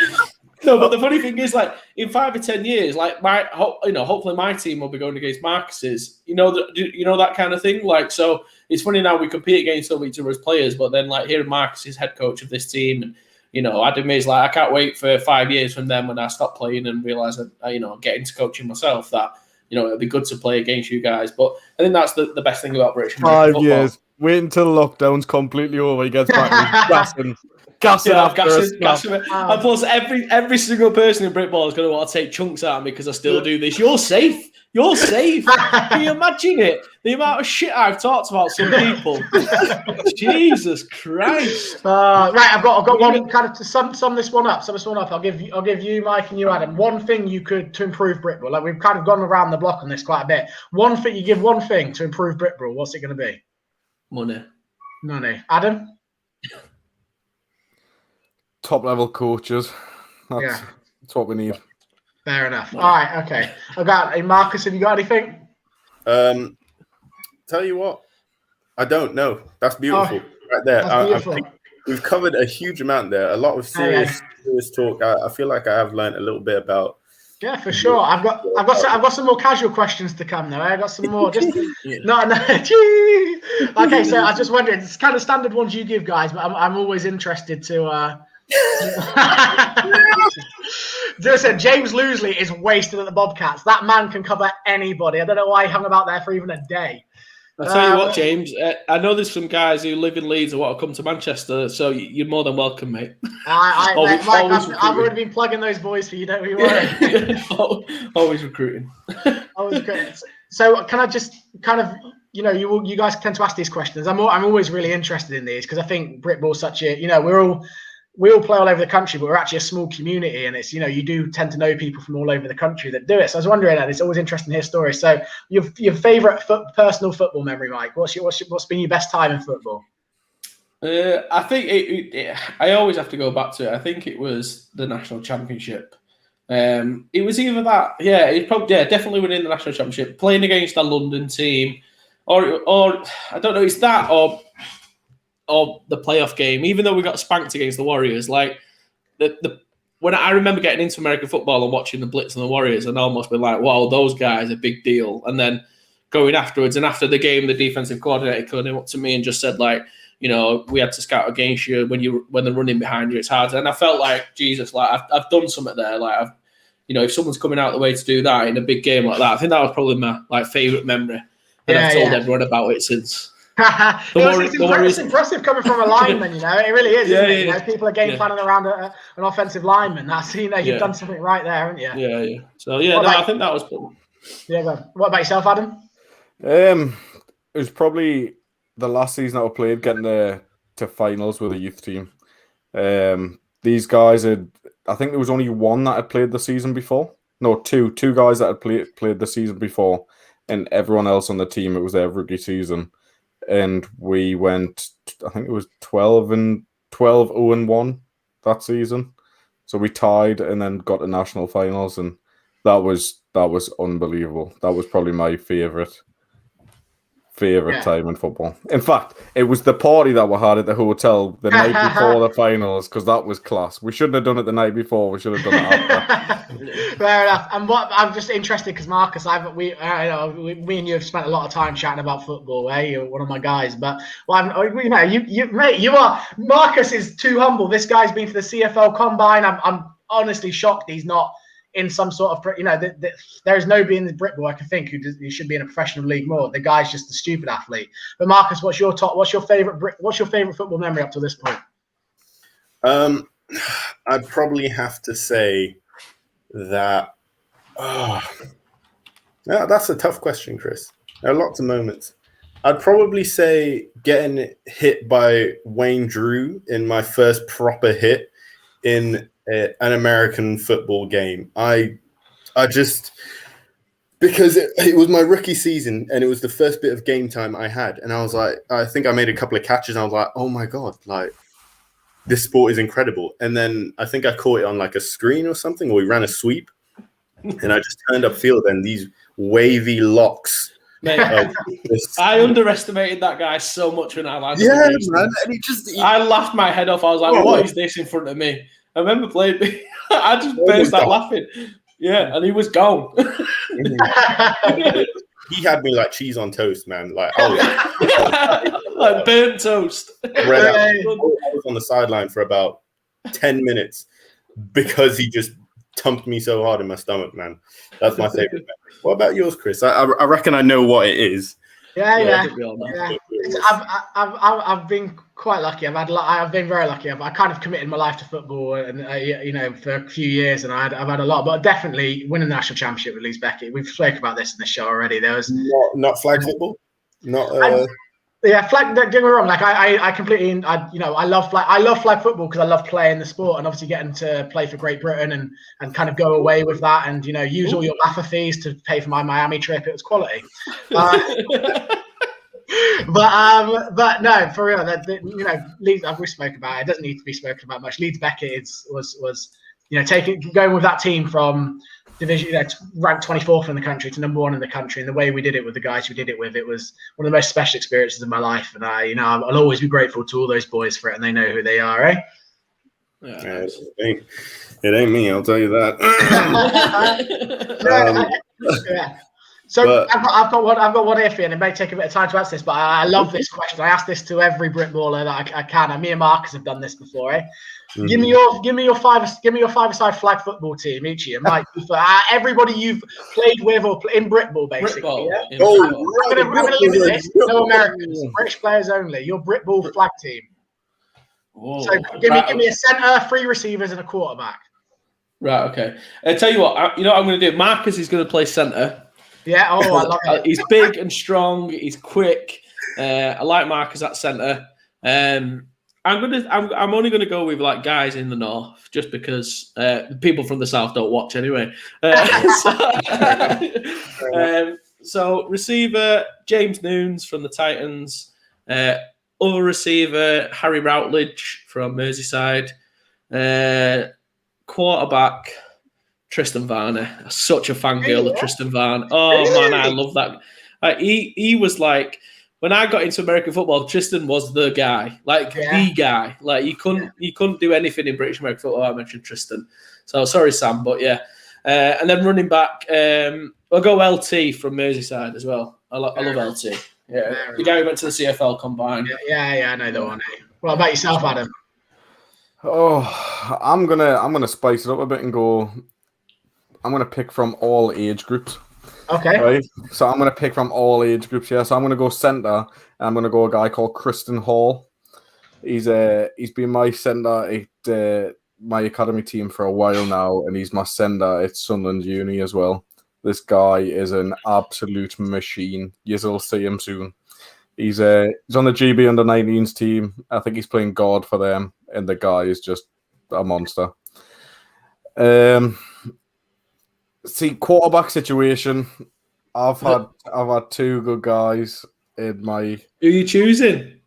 No, but the funny thing is, like, in 5 or 10 years, like, hopefully my team will be going against Marcus's, you know, that kind of thing. Like, so it's funny now, we compete against each other as players, but then, like, here Marcus is head coach of this team, and, you know, Adam is like, I can't wait for 5 years from then, when I stop playing and realise that, you know, get into coaching myself, that, you know, it'll be good to play against you guys. But I think that's the best thing about British 5 years. Wait until lockdown's completely over. He gets back and gassing after us. And plus, every single person in Britball is going to want to take chunks out of me because I still do this. You're safe. You're safe. Can you imagine it? The amount of shit I've talked about some people. Jesus Christ. Right, I've got one kind of to sum this one up. I'll give you, Mike, and you, Adam, one thing you could to improve Britball. Like, we've kind of gone around the block on this quite a bit. One thing, you give one thing to improve Britball. What's it going to be? Money. Adam? Top level coaches. That's what we need. Fair enough. All right, okay. Marcus, have you got anything? Tell you what, I don't know. That's beautiful right there. I think we've covered a huge amount there. A lot of serious talk. I feel like I have learned a little bit about. Yeah, for sure. I've got some more casual questions to come though. I got some more. Just no. Okay, so I just wondered. It's kind of standard ones you give guys, but I'm always interested to. Listen, James Loosley is wasted at the Bobcats. That man can cover anybody. I don't know why he hung about there for even a day. I'll tell you what, James, I know there's some guys who live in Leeds and want to come to Manchester, so you're more than welcome, mate. I've already been plugging those boys for you, don't you worry. Always recruiting. Always recruiting. So can I just kind of, you know, you guys tend to ask these questions. I'm always really interested in these, because I think Britball's such a, you know, we all play all over the country, but we're actually a small community, and it's, you know, you do tend to know people from all over the country that do it. So I was wondering, and it's always interesting to hear stories. So your favourite personal football memory, Mike? What's been your best time in football? I think I always have to go back to it. I think it was the national championship. It was either that, definitely winning the national championship, playing against a London team, or I don't know, it's that or the playoff game, even though we got spanked against the Warriors. Like, when I remember getting into American football and watching the Blitz and the Warriors, and almost been like, wow, those guys are a big deal. And then going afterwards, and after the game, the defensive coordinator came up to me and just said, like, you know, we had to scout against you when they're running behind you, it's hard. And I felt like, Jesus, like, I've done something there. Like, if someone's coming out the way to do that in a big game like that, I think that was probably my favorite memory. And I've told everyone about it since. It's impressive coming from a lineman, you know. It really is, isn't it? You know, people are game planning around an offensive lineman. That's, you know, you've done something right there, haven't you? Yeah. So I think that was cool. Yeah, go on. What about yourself, Adam? It was probably the last season I played, getting to finals with a youth team. These guys I think there was only one that had played the season before. No, two guys that had played the season before, and everyone else on the team, it was their rookie season. And we went, I think it was 12-0-1 that season. So we tied and then got to national finals, and that was unbelievable. That was probably my favorite time in football. In fact, it was the party that we had at the hotel the night before the finals, because that was class. We shouldn't have done it the night before. We should have done it after. Fair enough. And what I'm just interested because Marcus, me and you have spent a lot of time chatting about football. You're one of my guys, but mate, Marcus is too humble. This guy's been to the CFL Combine. I'm honestly shocked he's not in some sort of, there's nobody in the Britball I can think who should be in a professional league more. The guy's just a stupid athlete. But Marcus, what's your favorite football memory up to this point? I'd probably have to say that. That's a tough question, Chris. There are lots of moments. I'd probably say getting hit by Wayne Drew in my first proper hit in an American football game. I just, because it was my rookie season and it was the first bit of game time I had, and I was like, I think I made a couple of catches and I was like, oh my god, like this sport is incredible. And then I think I caught it on like a screen or something, or we ran a sweep, and I just turned upfield and these wavy locks. Mate, I underestimated that guy so much when I was man. And I laughed my head off. I was like, what is this in front of me? I remember playing. I just burst out laughing. Yeah, and he was gone. He had me like cheese on toast, man. Like, like burnt toast. I was on the sideline for about 10 minutes because he just thumped me so hard in my stomach, man. That's my favorite memory. What about yours, Chris? I reckon I know what it is. Yeah. I've been quite lucky. I've been very lucky. I kind of committed my life to football, and for a few years, and I've had a lot. But definitely winning the national championship with Leeds Beckett. We've spoken about this in the show already. There was not flag football, not. Flag. Don't get me wrong. Like I completely, I love flag football because I love playing the sport and obviously getting to play for Great Britain and kind of go away with that and use all your BAFTA fees to pay for my Miami trip. It was quality. But no, for real. Leeds. We spoke about it. It doesn't need to be spoken about much. Leeds Beckett was going with that team from division, ranked 24th in the country to number 1 in the country, and the way we did it with the guys we did it with, it was one of the most special experiences of my life. And I'll always be grateful to all those boys for it, and they know who they are, eh? Yeah, it ain't me, I'll tell you that. Yeah. So I've got one iffy, and it may take a bit of time to answer this, but I love this question. I ask this to every Britballer that I can, and me and Marcus have done this before, eh? Mm-hmm. Give me your five-a-side flag football team each year. Mike, for everybody you've played with or in Britball, basically. Britball, yeah? I'm gonna limit this. No Americans, British players only. Your Britball flag team. Whoa. So give me a centre, 3 receivers, and a quarterback. Right. Okay. I tell you what. What I'm going to do. Marcus is going to play centre. Yeah. Oh, I love it. He's big and strong. He's quick. I like Marcus at centre. I'm only going to go with like guys in the north, just because people from the south don't watch anyway. So receiver James Nunes from the Titans, other receiver Harry Routledge from Merseyside, quarterback Tristan Varner. Such a fangirl of Tristan Varner. Oh man, I love that. He was like. When I got into American football, Tristan was the guy, the guy. Like you couldn't do anything in British American football. I mentioned Tristan. So sorry, Sam, but yeah. And then running back, I'll go LT from Merseyside as well. I love LT. Yeah, the guy who went to the CFL Combine. Yeah, I know the one. What about yourself, Adam? Oh, I'm gonna spice it up a bit and go. I'm gonna pick from all age groups. Okay. Right. So I'm going to pick from all age groups here. So I'm going to go centre, and I'm going to go a guy called Kristen Hall. He's been my centre at my academy team for a while now, and he's my centre at Sunderland Uni as well. This guy is an absolute machine. You'll see him soon. He's on the GB under-19s team. I think he's playing guard for them, and the guy is just a monster. See, quarterback situation. I've had two good guys in my. Who are you choosing?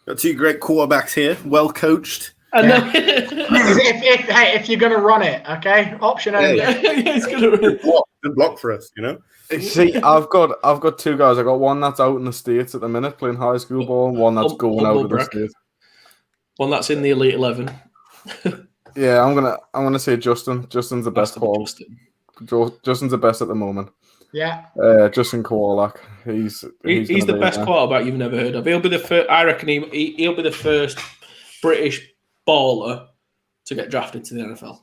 Got two great quarterbacks here, well coached. I know. if you're gonna run it, okay, option only. He's gonna run. Good block for us, you know. See, I've got two guys. I got one that's out in the States at the minute playing high school ball, and one that's going out of the States. One that's in the Elite 11. Yeah, I'm gonna say Justin. Justin's the best call. Justin's the best at the moment. Yeah. Justin Kowalak. He's the best quarterback you've never heard of. He'll be the first. I reckon he'll be the first British baller to get drafted to the NFL.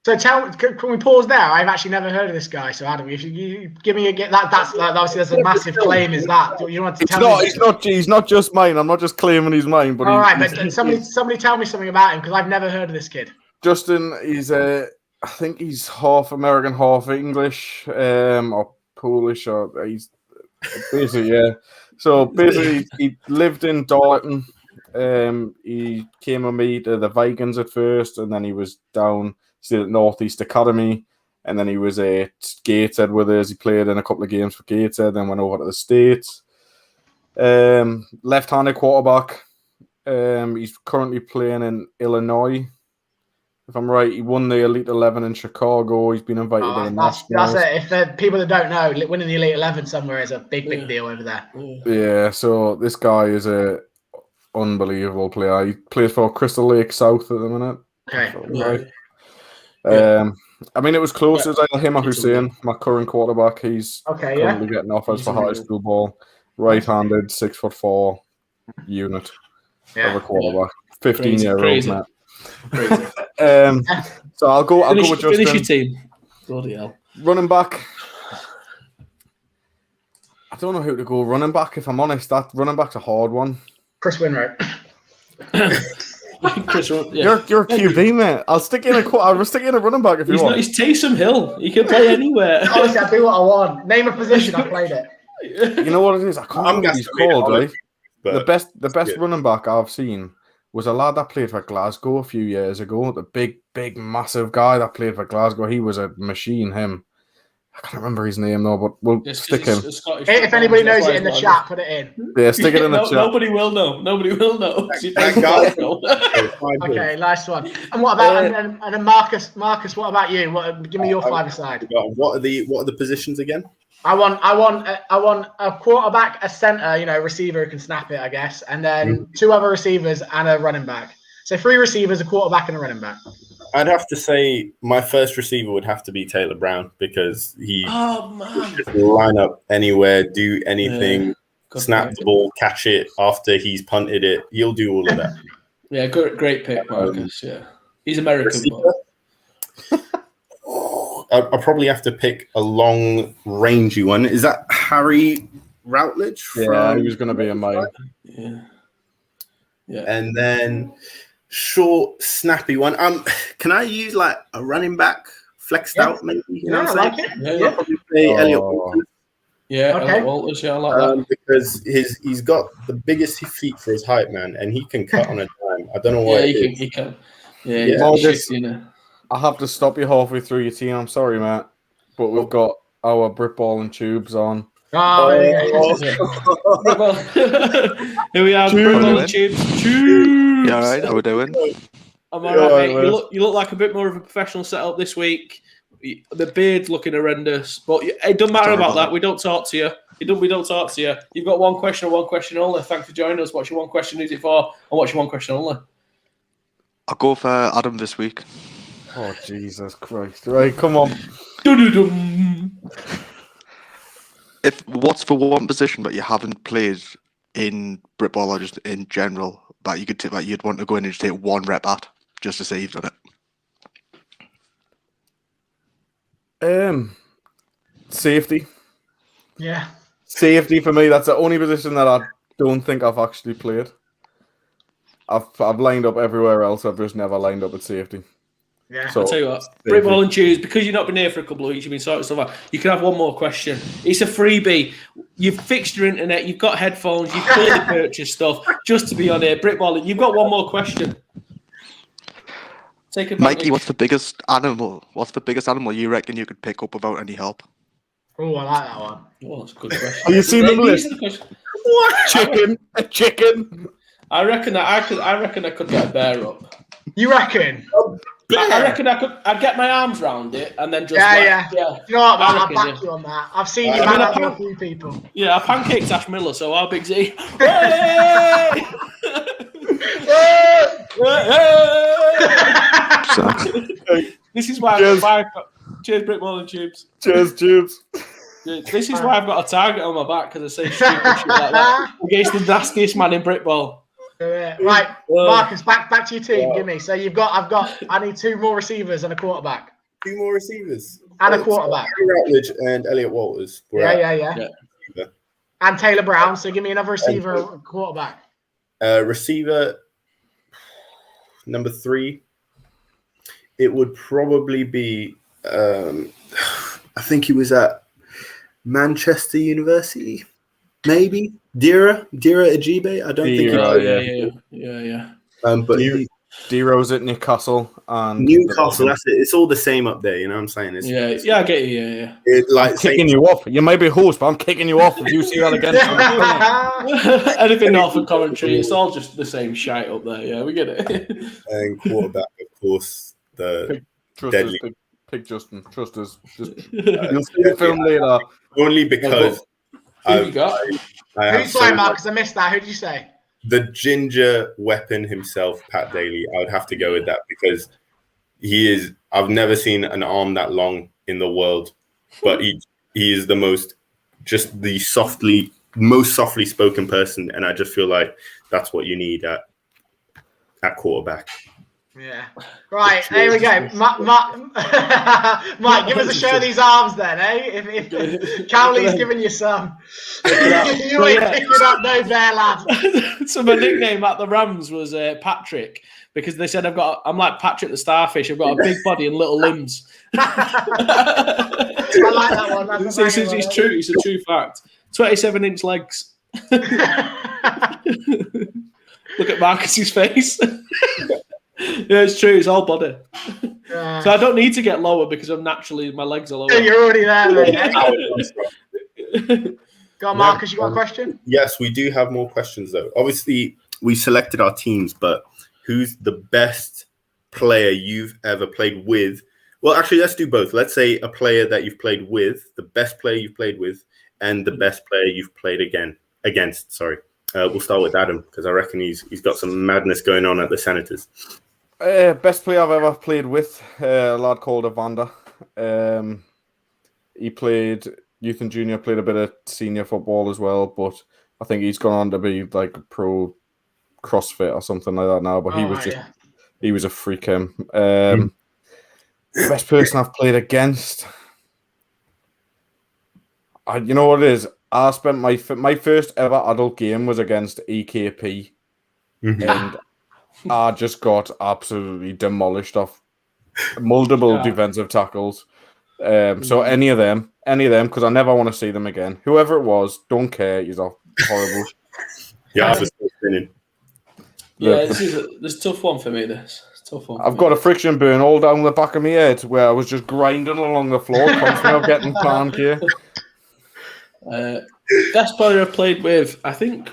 So can we pause there? I've actually never heard of this guy. So Adam, if you give me that's obviously there's a massive claim. Is that you want to tell me? He's not just mine. I'm not just claiming he's mine. But all right, but somebody tell me something about him because I've never heard of this kid. Justin, I think he's half American, half English, or Polish, or he's basically So basically, he lived in Darlington. He came with me to the Vikings at first, and then he was down. Still at Northeast Academy, and then he was at Gateshead with us. He played in a couple of games for Gateshead, then went over to the States. Left-handed quarterback. He's currently playing in Illinois. If I'm right, he won the Elite 11 in Chicago. He's been invited to the Nationals. That's it. If the people that don't know, winning the Elite 11 somewhere is a big deal over there. Yeah, so this guy is a unbelievable player. He plays for Crystal Lake South at the minute. Okay. Right. I mean, it was close as either him or Hussein, my current quarterback. He's currently getting offers for high school ball. Right-handed, 6'4" unit of a quarterback. 15-year-old man. So I'll go with Justin. Finish your team. Bloody hell. Running back. I don't know who to go running back. If I'm honest, that running back's a hard one. Chris Winright. You're a QB, mate. I'll stick in a running back if you want. He's Taysom Hill. He can play anywhere. Honestly, I do what I want. Name a position. I played it. You know what it is? I can't remember what he's called, right? The best running back I've seen was a lad that played for Glasgow a few years ago. The big, massive guy that played for Glasgow. He was a machine. Him. I can't remember his name though, but we'll stick him. If anybody knows it in the chat, put it in. Yeah, stick it in the chat. Nobody will know. Okay, nice one. And what about and then Marcus? Marcus, what about you? Give me your five-a-side. What are the positions again? I want a quarterback, a center, receiver who can snap it, I guess, and then two other receivers and a running back. So 3 receivers, a quarterback, and a running back. I'd have to say my first receiver would have to be Taylor Brown because he just line up anywhere, do anything, snap the ball, catch it after he's punted it. He'll do all of that. Yeah, great pick, Marcus. Yeah, he's American. I'll probably have to pick a long, rangy one. Is that Harry Routledge? Yeah, he was going to be a mine. Yeah. And then short, snappy one. Can I use like a running back flexed out? Maybe. You know what I'm saying? Yeah. I'll probably say Elliot Walters. Yeah, okay. Elliot Walters. Yeah, I like that because he's got the biggest feet for his height, man, and he can cut on a dime. I don't know why. He can. Yeah. I have to stop you halfway through your team. I'm sorry, Matt, but we've got our Britballin tubes on. Here we are, Britballin tubes. Yeah, all right. How we doing? I'm all right, mate. You look like a bit more of a professional setup this week. The beard's looking horrendous, but it doesn't matter about that. We don't talk to you. We don't talk to you. You've got one question and one question only. Thanks for joining us. What's your one question? Who's it for? And what's your one question only? I'll go for Adam this week. Oh, Jesus Christ. Right, come on. What's for one position that you haven't played in Britball or just in general that you could that you'd want to go in and just take one rep at just to say you've done it? Safety. Yeah. Safety for me, that's the only position that I don't think I've actually played. I've lined up everywhere else, I've just never lined up at safety. Yeah. So, I'll tell you what, Britball and Choose, because you've not been here for a couple of weeks, you've been sorting stuff out, you can have one more question. It's a freebie. You've fixed your internet, you've got headphones, you've clearly purchased stuff just to be on here. Britball, you've got one more question. Take advantage. Mikey, what's the biggest animal? What's the biggest animal you reckon you could pick up without any help? Oh, I like that one. Oh, that's a good question. Have you seen the These list? are the questions. Chicken. A chicken. I reckon I could get a bear up. You reckon? I reckon I'd get my arms round it and then just Yeah. You know what, man? I'll back yeah. you on that. I've seen you man up with a few people. Yeah, I pancaked Ash Miller, so how big's he? This is why I've got... Cheers, Britball and Tubes. Cheers, Tubes. This is why I've got a target on my back, because I say stupid shit like that against the nastiest man in Britball. Right, Marcus, back to your team. Give me. So I need 2 more receivers and a quarterback. 2 more receivers. And a quarterback. Rutledge and Elliot Walters. Yeah. And Taylor Brown. So give me another receiver and a quarterback. Receiver number 3. It would probably be, I think he was at Manchester University, maybe. Dira Ajibe. I don't think he Yeah. But D-Rose at Newcastle and Newcastle, that's it. It's all the same up there, you know what I'm saying? It's, I get you, yeah. It, like, I'm kicking you off. You may be a host, but I'm kicking you off if you see that again. Anything north of Coventry, it's all just the same shite up there, yeah, we get it. And quarterback, of course, the deadly. Pick Justin. Trust us. You'll see the film later. Only because Who you got? Who's sorry, Marcus? I missed that. Who did you say? The ginger weapon himself, Pat Daly. I would have to go with that because he is. I've never seen an arm that long in the world, but he is the most softly spoken person, and I just feel like that's what you need at quarterback. Yeah. Right, here we go. Mike, give us a show of these arms then, eh? If Cowley's giving you some. You ain't picking up no bear, lad. So my nickname at the Rams was Patrick, because they said I'm like Patrick the Starfish. I've got a big body and little limbs. I like that one. It's true. It's a true fact. 27-inch legs. Look at Marcus's face. Yeah, it's true. It's all body. So I don't need to get lower because my legs are lower. You're already there, mate. Go on, Marcus, you got a question? Yes, we do have more questions, though. Obviously, we selected our teams, but who's the best player you've ever played with? Well, actually, let's do both. Let's say a player that you've played with, the best player you've played with, and the best player you've played against. Sorry. We'll start with Adam because I reckon he's got some madness going on at the Senators. Best player I've ever played with, a lad called Evander. He played youth and junior, played a bit of senior football as well, but I think he's gone on to be like a pro CrossFit or something like that now. But he was a freak. Best person I've played against. You know what it is? I spent my first ever adult game was against EKP, and I just got absolutely demolished off multiple defensive tackles. So any of them, because I never want to see them again. Whoever it was, don't care. He's horrible. Yeah, this is a tough one for me. I've got a friction burn all down the back of my head where I was just grinding along the floor, constantly getting pancake. Best player I've played with, I think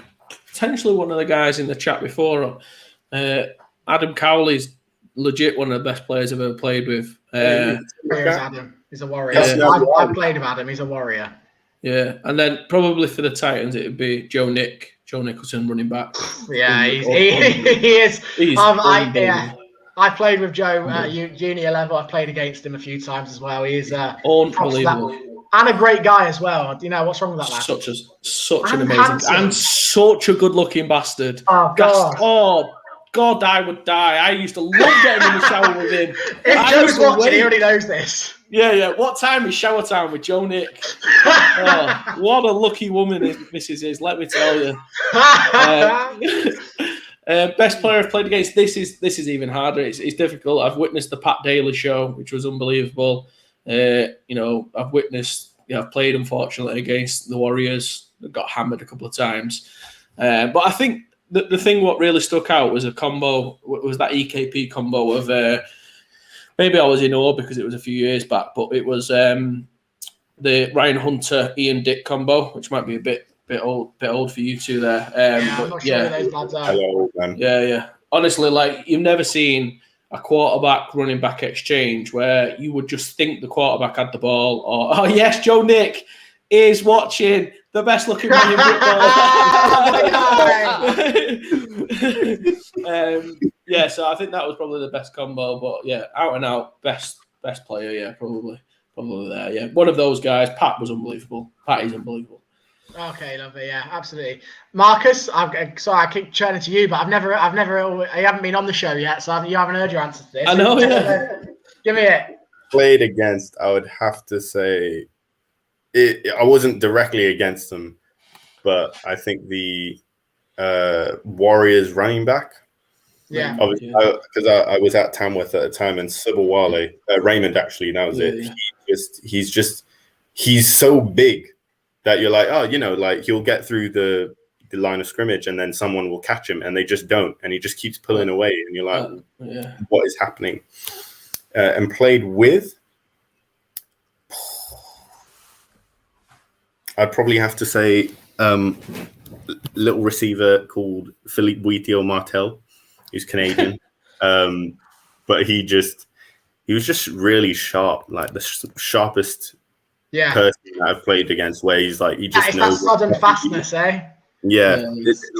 potentially one of the guys in the chat before, Adam Cowley's legit one of the best players I've ever played with. Adam. He's a warrior. I've played with Adam. He's a warrior. Yeah, and then probably for the Titans it would be Joe Nicholson, running back. Yeah, he is. I played with Joe at junior level. I've played against him a few times as well. He is unbelievable. And a great guy as well. You know, what's wrong with that lad? Such an amazing and such a good-looking bastard. Oh, God. God, I would die. I used to love getting in the shower with him. If Joe's watching, he already knows this. Yeah. What time is shower time with Joe Nick? What a lucky woman Mrs. is, let me tell you. Best player I've played against. This is even harder. It's difficult. I've witnessed the Pat Daly show, which was unbelievable. I've witnessed. I've played unfortunately against the Warriors. Got hammered a couple of times, but I think the thing what really stuck out was a combo. Was that EKP combo of maybe I was in awe because it was a few years back, but it was the Ryan Hunter, Ian Dick combo, which might be a bit old for you two there. I'm not sure who those lads are. Hello, man. Yeah. Honestly, like you've never seen a quarterback running back exchange where you would just think the quarterback had the ball, or oh yes, Joe Nick is watching the best looking man in Britball. Yeah, so I think that was probably the best combo, but yeah, out and out best player, yeah, probably there. Yeah, one of those guys. Pat was unbelievable. Pat is unbelievable. Okay, lovely. Yeah, absolutely. Marcus, sorry, I keep turning to you, but I haven't been on the show yet, so you haven't heard your answer to this. I know, yeah. Give me it. Played against, I would have to say, I wasn't directly against them, but I think the Warriors running back. Yeah. Obviously, because I was at Tamworth at the time, and Subawale, Raymond actually, that was it. Yeah. He's so big that you're like, oh, like he'll get through the line of scrimmage and then someone will catch him, and they just don't, and he just keeps pulling away, and you're like, what is happening? And played with, I'd probably have to say, little receiver called Philippe Buitio Martel, who's Canadian, but he was just really sharp, like the sharpest person that I've played against, where he's like, he just knows that sudden fastness, eh? Yeah,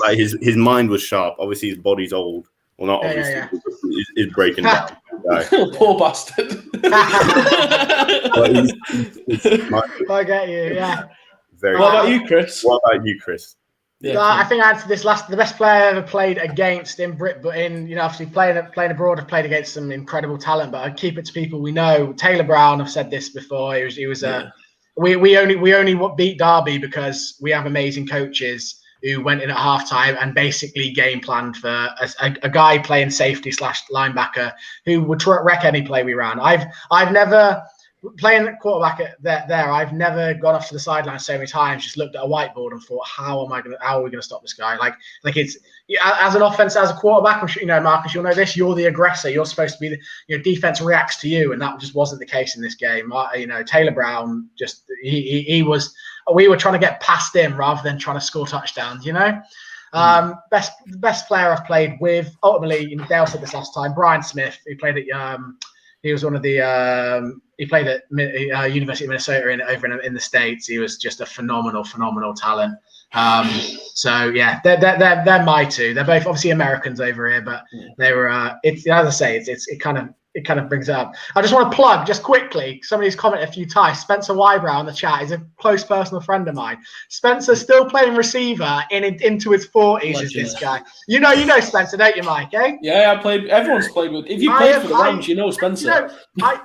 like his mind was sharp. Obviously, his body's old. Well, not obviously. He's breaking down. Poor bastard. I get you. Yeah. What about you, Chris? Yeah, I think I answered this last. The best player I ever played against in Brit, but obviously playing abroad, I've played against some incredible talent. But I keep it to people we know. Taylor Brown, I've said this before. He was we only beat Derby because we have amazing coaches who went in at halftime and basically game planned for a guy playing safety / linebacker who would wreck any play we ran. I've never. Playing quarterback there, I've never gone off to the sideline so many times, just looked at a whiteboard and thought, how are we going to stop this guy? Like it's as an offense, as a quarterback, Marcus, you'll know this. You're the aggressor. You're supposed to be defense reacts to you, and that just wasn't the case in this game. Taylor Brown he was. We were trying to get past him rather than trying to score touchdowns. Best player I've played with. Ultimately, Dale said this last time. Brian Smith, who played at he was one of the. He played at University of Minnesota over in the States. He was just a phenomenal talent. So yeah, they're my two. They're both obviously Americans over here, but they were. It's as I say, it kind of brings it up. I just want to plug just quickly. Somebody's commented a few times. Spencer Wybrow in the chat is a close personal friend of mine. Spencer's still playing receiver into his 40s. Is this guy? You know Spencer, don't you, Mike? Eh? Yeah, I played. Everyone's played with. If you played for the Rams, you know Spencer. I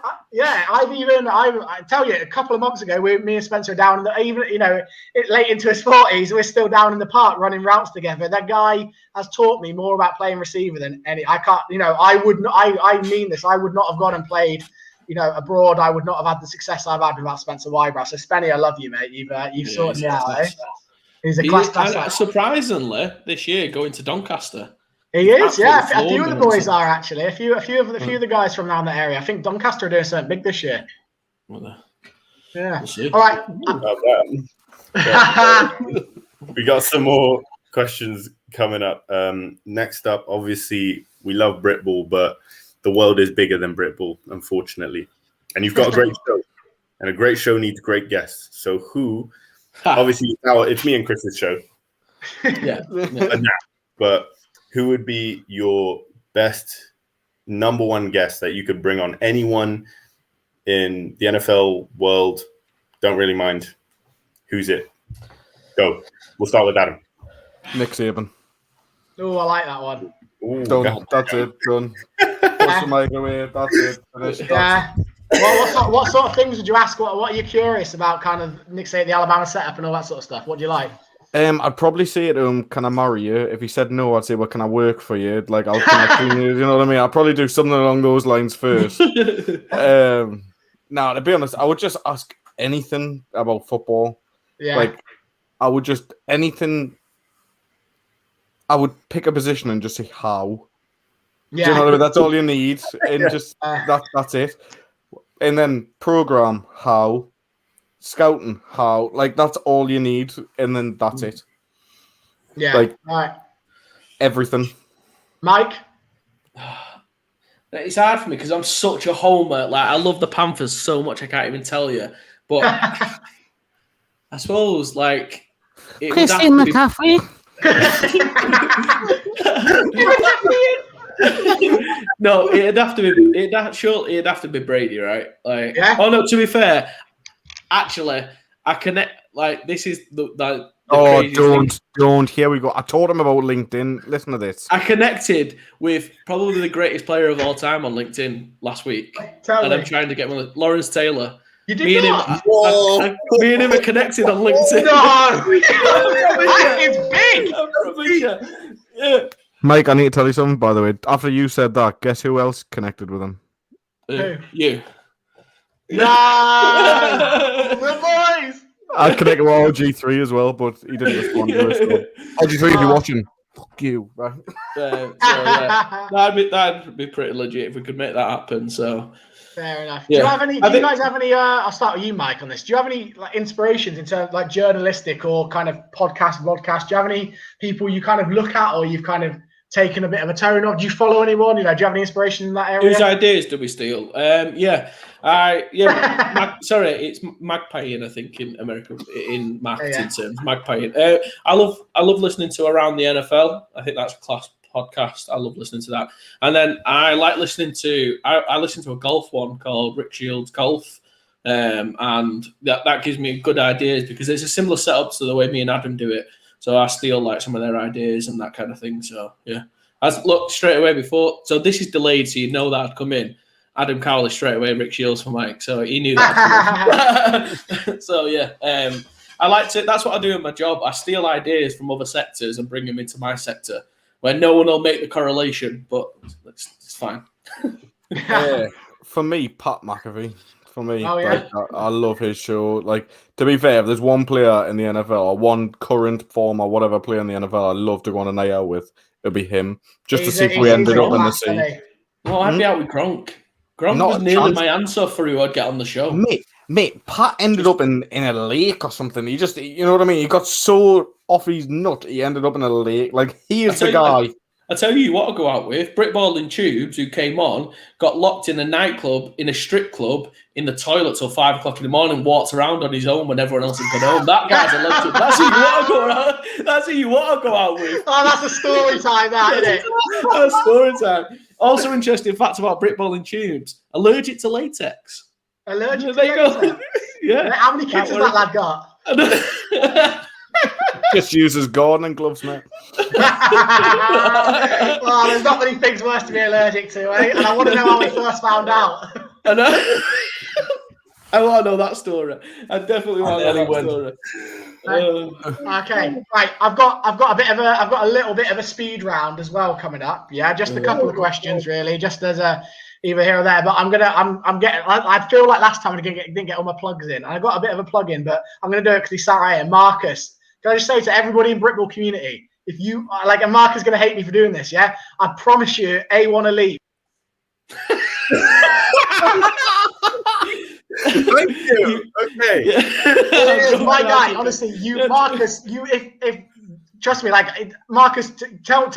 tell you, a couple of months ago, me and Spencer are down late into his 40s. We're still down in the park running routes together. That guy has taught me more about playing receiver than any. I can't. I would not. I mean this. I would not have gone and played, abroad. I would not have had the success I've had without Spencer Wybrow. So Spenny, I love you, mate. You've sorted me out. Eh? He's a class. Surprisingly, this year going to Doncaster. He is, yeah. A few of the boys are actually. A few of the guys from around the area. I think Doncaster are doing something big this year. Yeah. We'll all right. We got some more questions coming up. Next up, obviously, we love Britball, but the world is bigger than Britball, unfortunately. And you've got a great show, and a great show needs great guests. So who? Obviously, now it's me and Chris's show. Yeah. But who would be your best number one guest that you could bring on? Anyone in the NFL world? Don't really mind. Who's it? Go. We'll start with Adam. Nick Saban. Oh, I like that one. Ooh, done. That's it. Done. Push the mic away. That's it. Finished. Yeah. What sort of things would you ask? What are you curious about? Kind of Nick Saban, the Alabama setup, and all that sort of stuff. What do you like? I'd probably say to him, "Can I marry you?" If he said no, I'd say, "Well, can I work for you?" Like, can I clean you? You know what I mean? I'd probably do something along those lines first. Now, to be honest, I would just ask anything about football. Yeah. Like, I would just anything. I would pick a position and just say how. Do you know what I mean? That's all you need, and just that's it. And then program how, scouting how, like that's all you need, and then that's it. Yeah, like right. Everything. Mike. It's hard for me because I'm such a homer. Like I love the Panthers so much I can't even tell you. But I suppose like it would have to McCaffrey. No, it'd have to be Brady, right? Like, oh no. To be fair, actually, I connect. Like, this is the don't. Here we go. I told him about LinkedIn. Listen to this. I connected with probably the greatest player of all time on LinkedIn last week, I'm trying to get one. Lawrence Taylor. You did not. Me and him are connected on LinkedIn. No, that is big. I promise you. Yeah. Mike, I need to tell you something, by the way. After you said that, guess who else connected with him? You. No, the boys. I connected with OG3 as well, but he didn't respond to us. So. OG3, if you're watching, fuck you. Right? That'd be pretty legit if we could make that happen. So. Fair enough. Yeah. Do you guys have any? I'll start with you, Mike, on this. Do you have any like inspirations in terms of like journalistic or kind of podcast? Do you have any people you kind of look at, or you've kind of taken a bit of a tone of? Do you follow anyone? Do you have any inspiration in that area? Whose ideas do we steal? It's Magpieing, I think, in America in marketing terms. Magpieing. I love listening to Around the NFL. I think that's a class podcast. I love listening to that. And then I like listening to I listen to a golf one called Rick Shields Golf. And that gives me good ideas because it's a similar setup to the way me and Adam do it. So I steal like some of their ideas and that kind of thing. So yeah. I looked straight away before. So this is delayed, so you know that I'd come in. Adam Cowley straight away, Rick Shields for Mike. So he knew that. So yeah. I like to. That's what I do in my job. I steal ideas from other sectors and bring them into my sector, where no one will make the correlation, but it's fine. For me, Pat McAfee. For me, I love his show. Like, to be fair, if there's one player in the NFL or one current former whatever player in the NFL I'd love to go on a night out with, it'd be him. Just to see if we ended up in the sea. No, I'd be out with Gronk. Gronk was nearly my answer for who I'd get on the show. Mate, Pat ended up in a lake or something. He just, you know what I mean? He got so off his nut, he ended up in a lake. Like, he is the guy. I tell you what I'll go out with. Britballin Tubes, who came on, got locked in a nightclub, in a strip club, in the toilet till 5 o'clock in the morning, walked around on his own when everyone else had gone home. That guy's a legend. That's who you want to go around. That's who you want to go out with. Oh, that's a story time, that, isn't it? That's story time. Also interesting fact about Britballin Tubes. Allergic to latex. Allergic to latex? Yeah. How many kids has that lad got? Just uses gardening gloves, mate. Well, there's not many things worse to be allergic to, eh? And I want to know how we first found out. I know. I want to know that story. I definitely want to know that story. Okay, right. I've got a little bit of a speed round as well coming up. Yeah, just a couple of questions really, just as a either here or there. But I feel like last time I didn't get all my plugs in. I got a bit of a plug in, but I'm gonna do it because he's sat right here. Marcus. Can I just say to everybody in Britball community, if you like, and Mark is going to hate me for doing this, yeah? I promise you, A1 Elite. Thank you. Okay. My guy, honestly, Marcus, if trust me, like Marcus, tell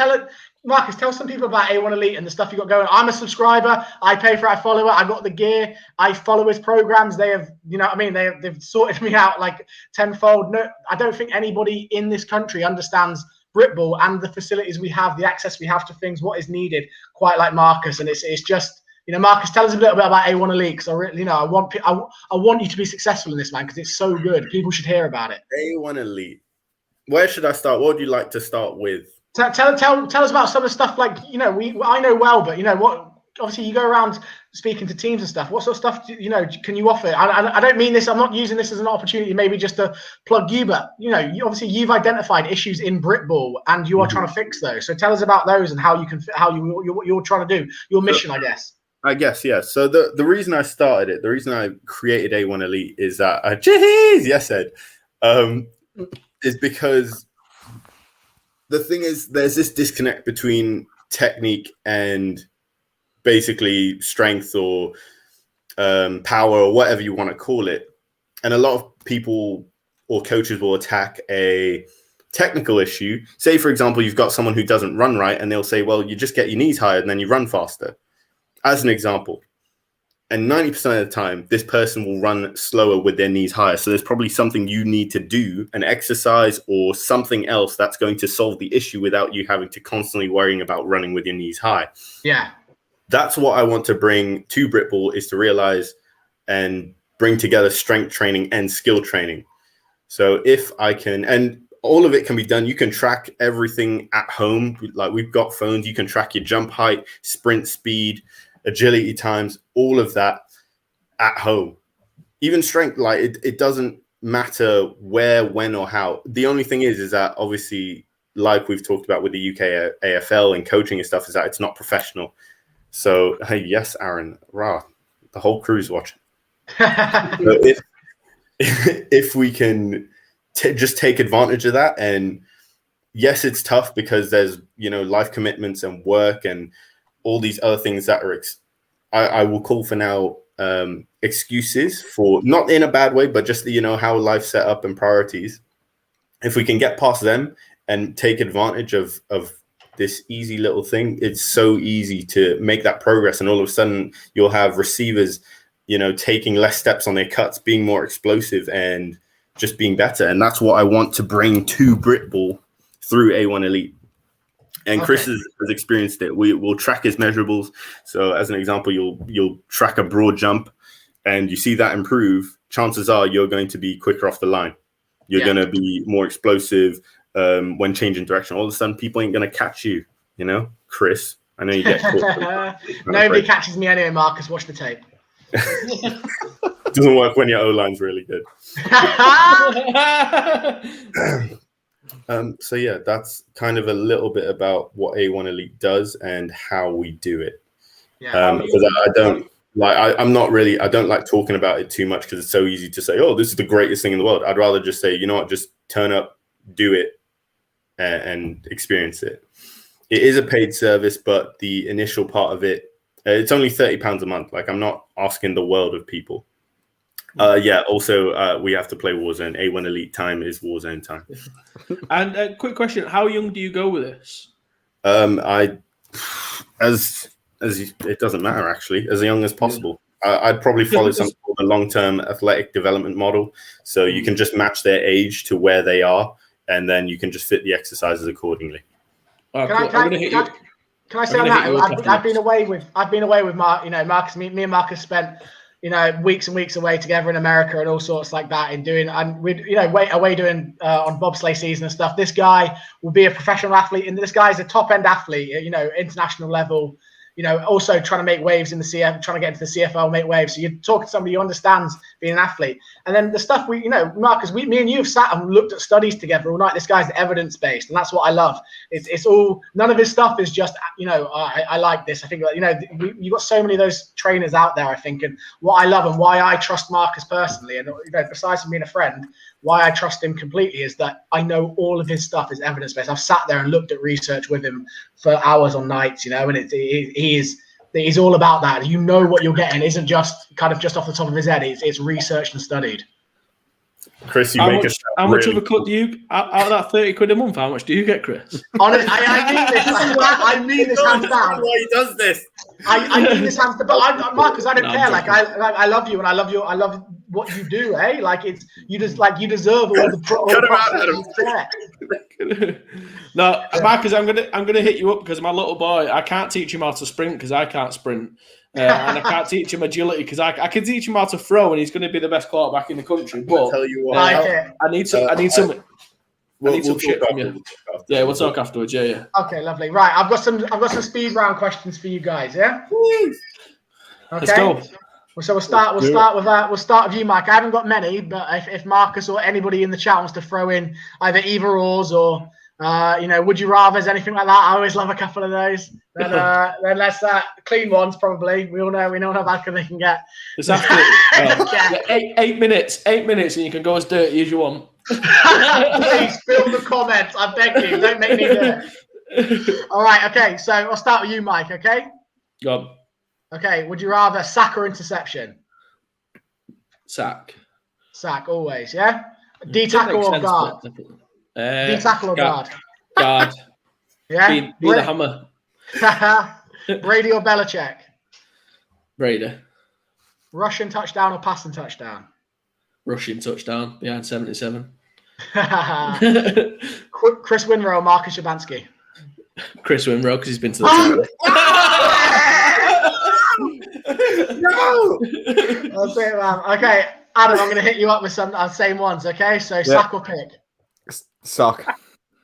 some people about A1 Elite and the stuff you got going. I'm a subscriber. I pay for it. I follow it. I got the gear. I follow his programs. They have, you know what I mean? They've sorted me out like tenfold. No, I don't think anybody in this country understands Britball and the facilities we have, the access we have to things, what is needed, quite like Marcus. And it's just, you know, Marcus, tell us a little bit about A1 Elite, because I really, you know, I want you to be successful in this, man, because it's so good. People should hear about it. A1 Elite. Where should I start? What would you like to start with? Tell us about some of the stuff, like, you know, I know well, but you know what? Obviously, you go around speaking to teams and stuff. What sort of stuff, you know, can you offer? I don't mean this. I'm not using this as an opportunity, maybe just to plug you, but you know, you've identified issues in Britball, and you are trying to fix those. So tell us about those and how you're trying to do your mission, I guess. I guess, yeah. So the reason I started it, the reason I created A1 Elite is that Ed, is because the thing is, there's this disconnect between technique and basically strength or power or whatever you want to call it. And a lot of people or coaches will attack a technical issue. Say, for example, you've got someone who doesn't run right, and they'll say, well, you just get your knees higher and then you run faster, as an example. And 90% of the time, this person will run slower with their knees higher. So there's probably something you need to do, an exercise or something else that's going to solve the issue without you having to constantly worrying about running with your knees high. Yeah. That's what I want to bring to Britball, is to realize and bring together strength training and skill training. So if I can, and all of it can be done. You can track everything at home. Like, we've got phones. You can track your jump height, sprint speed, agility times, all of that at home. Even strength, like it doesn't matter where, when, or how. The only thing is that obviously, like we've talked about with the UK AFL and coaching and stuff, is that it's not professional. So, hey, yes, Aaron, rah, the whole crew's watching. So if we can just take advantage of that, and yes, it's tough because there's, life commitments and work and all these other things that are, I will call for now, excuses, for not in a bad way, but just, how life's set up and priorities. If we can get past them and take advantage of this easy little thing, it's so easy to make that progress. And all of a sudden you'll have receivers, taking less steps on their cuts, being more explosive and just being better. And that's what I want to bring to Britball through A1 Elite. And Chris has experienced it. We'll track his measurables. So as an example, you'll track a broad jump and you see that improve. Chances are you're going to be quicker off the line. You're going to be more explosive when changing direction. All of a sudden, people ain't going to catch you, Chris. I know you get caught. Nobody catches me anyway, Marcus. Watch the tape. Doesn't work when your O-line's really good. So yeah, that's kind of a little bit about what A1 Elite does and how we do it. Because I don't like talking about it too much, because it's so easy to say, oh, this is the greatest thing in the world. I'd rather just say, you know what, just turn up, do it, and experience it. It is a paid service, but the initial part of it, it's only £30 a month. Like, I'm not asking the world of people. Also, we have to play Warzone. A1 Elite time is Warzone time. And a quick question: how young do you go with this? It doesn't matter, actually. As young as possible. I'd probably follow something called a long-term athletic development model. So you can just match their age to where they are, and then you can just fit the exercises accordingly. Can I say on that? I've been away with Mark. Marcus. Me and Marcus spent weeks and weeks away together in America and all sorts like that, and we'd away doing on bobsleigh season and stuff. This guy will be a professional athlete, and this guy's a top end athlete, international level. Also trying to make waves in the CF, trying to get into the CFL, make waves. So you're talking to somebody who understands being an athlete. And then the stuff Marcus, me and you have sat and looked at studies together all night. This guy's evidence-based, and that's what I love. It's all, none of his stuff is just, I like this. I think, you've got so many of those trainers out there, I think, and what I love and why I trust Marcus personally, and, besides from being a friend, why I trust him completely is that I know all of his stuff is evidence-based. I've sat there and looked at research with him for hours on nights, and he's all about that. What you're getting isn't just kind of just off the top of his head. It's researched and studied. Chris, how much of a cut do you, out of that 30 quid a month, how much do you get, Chris? Honestly, I mean this hands down. Why he does this? I mean this hands down. But Marcus, I don't care. Like I love you, and I love what you do, eh? Like you deserve all the No, Marcus, I'm gonna hit you up because my little boy, I can't teach him how to sprint because I can't sprint. And I can't teach him agility because I can teach him how to throw, and he's going to be the best quarterback in the country. But I'll tell you what, I need some shit from you. Yeah, we'll talk afterwards. Yeah. Okay, lovely. Right, I've got some speed round questions for you guys. Yeah. Okay. Let's go. So we'll start with that. We'll start with you, Mike. I haven't got many, but if Marcus or anybody in the chat wants to throw in either ors or would you rather's, anything like that, I always love a couple of those. Then let's clean ones probably. We know how bad they can get. It's after 8 minutes, and you can go as dirty as you want. Please fill the comments. I beg you, don't make me do it. All right. Okay. So I'll start with you, Mike. Okay. Go on. Okay. Would you rather sack or interception? Sack. Sack always. Yeah. D tackle or guard? D tackle or guard? Guard. Yeah. Be the hammer. Brady or Belichick? Brady. Rushing touchdown or passing touchdown? Rushing touchdown behind 77. Chris Winrow or Marcus Shabansky? Chris Winrow, because he's been to the title. No! That's it, man. Okay, Adam, I'm going to hit you up with some same ones, okay? So sack or pick? Sack.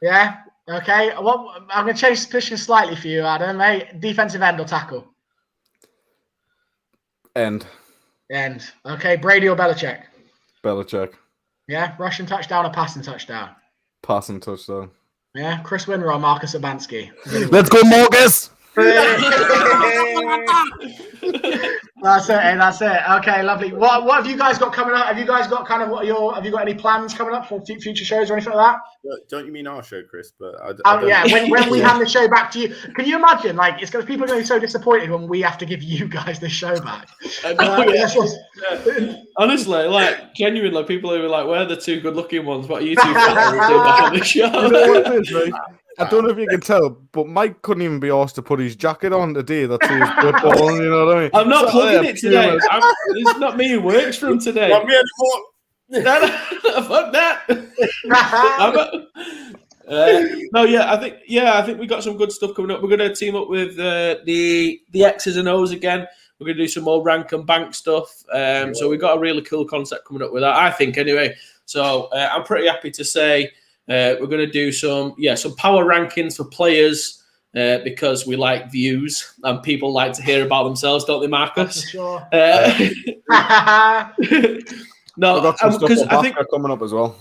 Yeah? Okay. I'm going to change the position slightly for you, Adam. Mate. Defensive end or tackle? End. End. Okay, Brady or Belichick? Belichick. Yeah? Rushing touchdown or passing touchdown? Passing touchdown. Yeah? Chris Winrow or Marcus Shabansky? Let's go, Marcus! That's it. Okay, lovely. What have you guys got coming up? Have you guys got have you got any plans coming up for future shows or anything like that? Don't you mean our show, Chris? But yeah, when we hand the show back to you, can you imagine? Like, it's because people are going to be so disappointed when we have to give you guys the show back. Honestly, like genuinely, people who are like, "Where are the two good-looking ones? What are you two doing back on the show?" You know what it is, right? I don't know if you can tell, but Mike couldn't even be asked to put his jacket on today. That's his Britball, you know what I mean? I'm not plugging it today. It's not me who works for him today. Not me anymore. Fuck that. I think we got some good stuff coming up. We're going to team up with the X's and O's again. We're going to do some more rank and bank stuff. So we've got a really cool concept coming up with that, I think, anyway. So I'm pretty happy to say we're going to do some power rankings for players because we like views and people like to hear about themselves, don't they, Marcus? Sure. No, because I think coming up as well.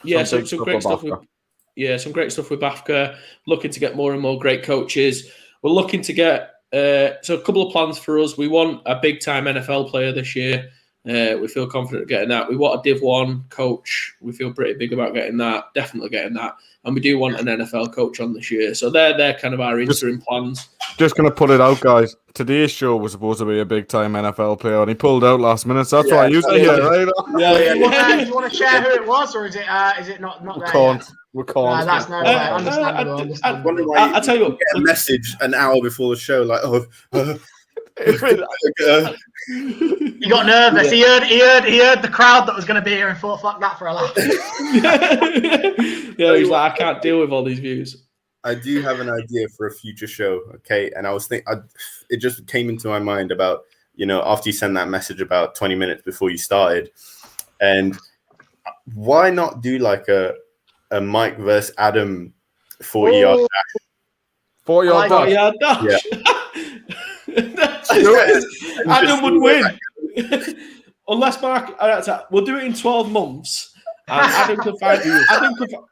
Yeah, some great stuff. Some great stuff with Bafka. Looking to get more and more great coaches. We're looking to get a couple of plans for us. We want a big time NFL player this year. We feel confident getting that. We want a Div 1 coach. We feel pretty big about getting that. Definitely getting that. And we do want an NFL coach on this year. So they're kind of our interim plans. Just going to put it out, guys. Today's show was supposed to be a big-time NFL player, and he pulled out last minute. So that's why I usually hear, right? Do you want to share who it was, or is it not there can't. Yet? We can't. That's no way. Understandable. I wonder why I'll tell you what. Get a message an hour before the show, like, He got nervous. He heard the crowd that was going to be here and thought, "Fuck that for a laugh." Yeah, he's like, I can't deal with all these views. I do have an idea for a future show, okay? And I was it just came into my mind about, after you sent that message about 20 minutes before you started, and why not do like a Mike versus Adam 40-yard dash? 40-yard dash. Yeah. Adam would win. Unless Mark, we'll do it in 12 months. And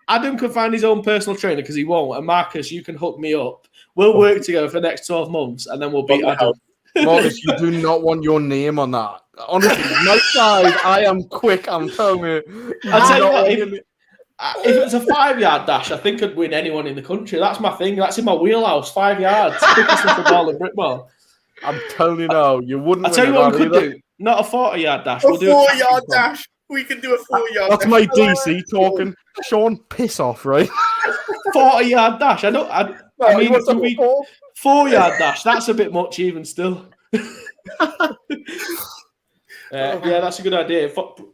Adam can find his own personal trainer because he won't. And Marcus, you can hook me up. We'll work together for the next 12 months and then we'll beat Adam. Marcus, you do not want your name on that. Honestly, my side, I am quick, I'm telling you. I'll tell you what, if it was a 5-yard dash, I think I'd win anyone in the country. That's my thing. That's in my wheelhouse. 5 yards. Quickest of the ball in Britball. I'm telling you now, you wouldn't. I'll tell you what we could do. Not a 40-yard dash. We'll do a 4-yard dash. We can do a 4-yard. That's my DC talking. Sean, piss off, right? 40-yard dash. I mean, 4-yard dash. That's a bit much, even still. That's a good idea.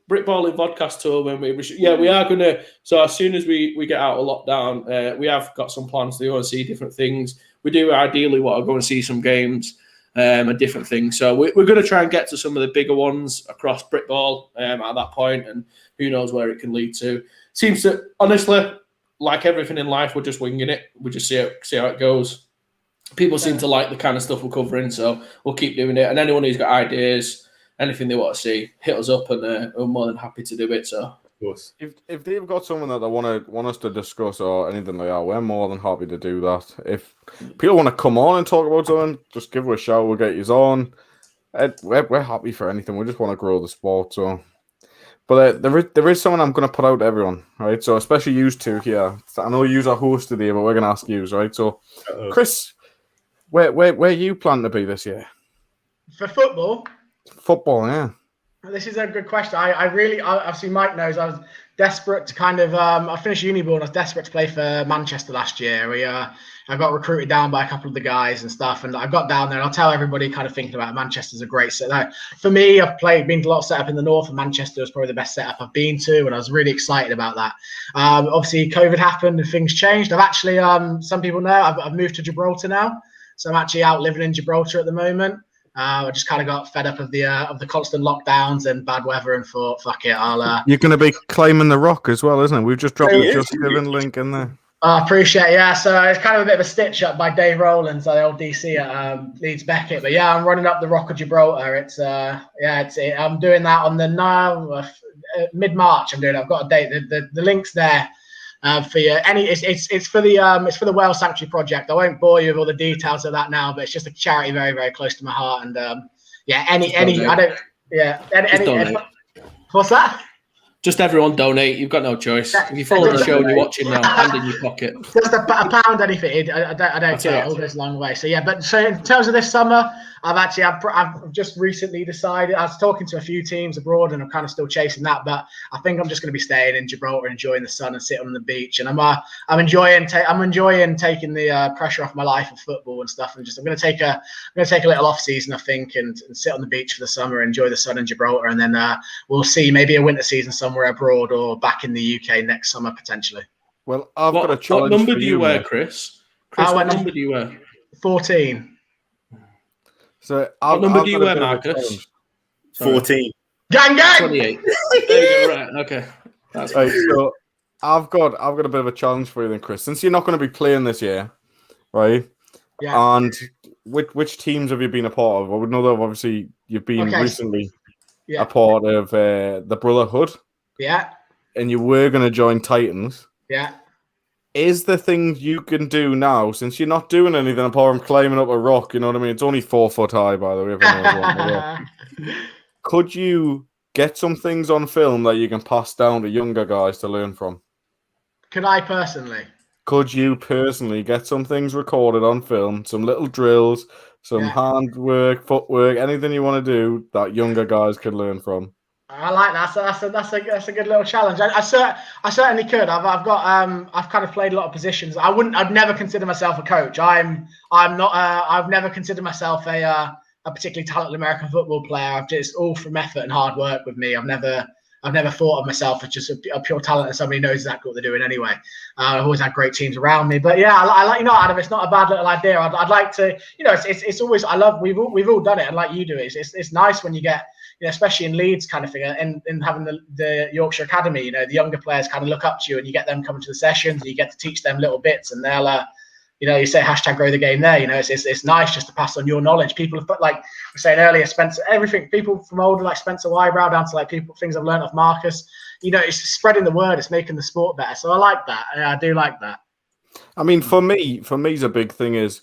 Britballin podcast tour when we are gonna. So as soon as we get out of lockdown, we have got some plans to go and see different things. We do ideally want to go and see some games. And different things. So we're going to try and get to some of the bigger ones across Britball at that point, and who knows where it can lead to. Seems to, honestly, like everything in life, we're just winging it. We just see how it goes. People seem to like the kind of stuff we're covering, so we'll keep doing it. And anyone who's got ideas, anything they want to see, hit us up, and we're more than happy to do it. So. Of course. If they've got someone that they want us to discuss or anything like that, we're more than happy to do that. If people want to come on and talk about something, just give us a shout. We'll get you on. We're happy for anything. We just want to grow the sport. So But there is someone I'm going to put out to everyone, right? So especially you two here. I know you are host today, but we're going to ask you, right? So, Chris, where you plan to be this year? For football? Football, yeah. This is a good question. I really, obviously Mike knows I was desperate to kind of, I finished uni ball and I was desperate to play for Manchester last year. I got recruited down by a couple of the guys and stuff, and I got down there and I'll tell everybody kind of thinking about Manchester's a great setup. For me, been to a lot of setup in the north, and Manchester was probably the best setup I've been to, and I was really excited about that. Obviously COVID happened and things changed. I've actually, some people know, I've moved to Gibraltar now. So I'm actually out living in Gibraltar at the moment. I just kind of got fed up of the constant lockdowns and bad weather and thought, fuck it, You're going to be climbing the rock as well, isn't it? We've just dropped the Just Giving link in there. I appreciate it. Yeah, so it's kind of a bit of a stitch up by Dave Rowlands, the old DC at Leeds Beckett. But yeah, I'm running up the Rock of Gibraltar. I'm doing that on the mid-March. I'm doing it. I've got a date. The link's there. For you, it's for the Whale Sanctuary Project. I won't bore you with all the details of that now, but it's just a charity very, very close to my heart. And what's that? Just everyone donate. You've got no choice. If you follow the show and you're watching now, hand in your pocket. Just a pound, anything. I don't care. It all goes a long way. So yeah, but so in terms of this summer, I've just recently decided. I was talking to a few teams abroad, and I'm kind of still chasing that. But I think I'm just going to be staying in Gibraltar, enjoying the sun and sitting on the beach. And I'm enjoying taking the pressure off my life of football and stuff. And I'm going to take a little off season, I think, and sit on the beach for the summer, enjoy the sun in Gibraltar, and then we'll see maybe a winter season somewhere abroad or back in the UK next summer potentially. Well, I've got a challenge. What number do you wear, Chris? What number do you wear? 14. So what number do you wear, Marcus? 14. Gang, gang. 28. There you go. Right. Okay. That's right. So I've got a bit of a challenge for you then, Chris. Since you're not going to be playing this year, right? Yeah. And which teams have you been a part of? I would know that obviously you've been recently a part of the Brotherhood. Yeah. And you were going to join Titans. Yeah. Is there things you can do now, since you're not doing anything apart from climbing up a rock, you know what I mean? It's only 4 foot high, by the way. Could you get some things on film that you can pass down to younger guys to learn from? Could I personally? Could you personally get some things recorded on film, some little drills, some handwork, footwork, anything you want to do that younger guys could learn from? I like that. That's a good little challenge. I certainly could. I've kind of played a lot of positions. I'd never consider myself a coach. I'm not. I've never considered myself a particularly talented American football player. I've just all from effort and hard work with me. I've never thought of myself as just a pure talent and somebody who knows exactly what they're doing anyway. I've always had great teams around me. But yeah, I like, Adam, it's not a bad little idea. I'd like to, it's always, we've all done it, and like you do, it's nice when you get, especially in Leeds kind of thing, and having the Yorkshire Academy, the younger players kind of look up to you, and you get them coming to the sessions, and you get to teach them little bits, and they'll, you say #grow the game there. It's nice just to pass on your knowledge. People have put, like we were saying earlier, Spencer, everything. People from older like Spencer Wybrow down to like things I've learned off Marcus. It's spreading the word. It's making the sport better. So I like that. I do like that. I mean, for me, a big thing is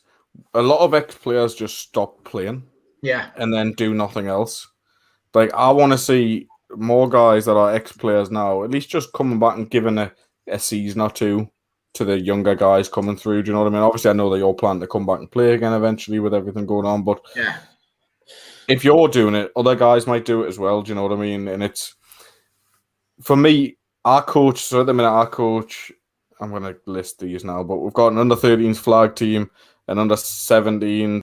a lot of ex-players just stop playing. Yeah. And then do nothing else. Like, I want to see more guys that are ex-players now, at least just coming back and giving a season or two to the younger guys coming through. Do you know what I mean? Obviously, I know they all plan to come back and play again eventually with everything going on. But if you're doing it, other guys might do it as well. Do you know what I mean? And it's, for me, our coach, so at the minute, I'm going to list these now, but we've got an under-13s flag team, an under-17.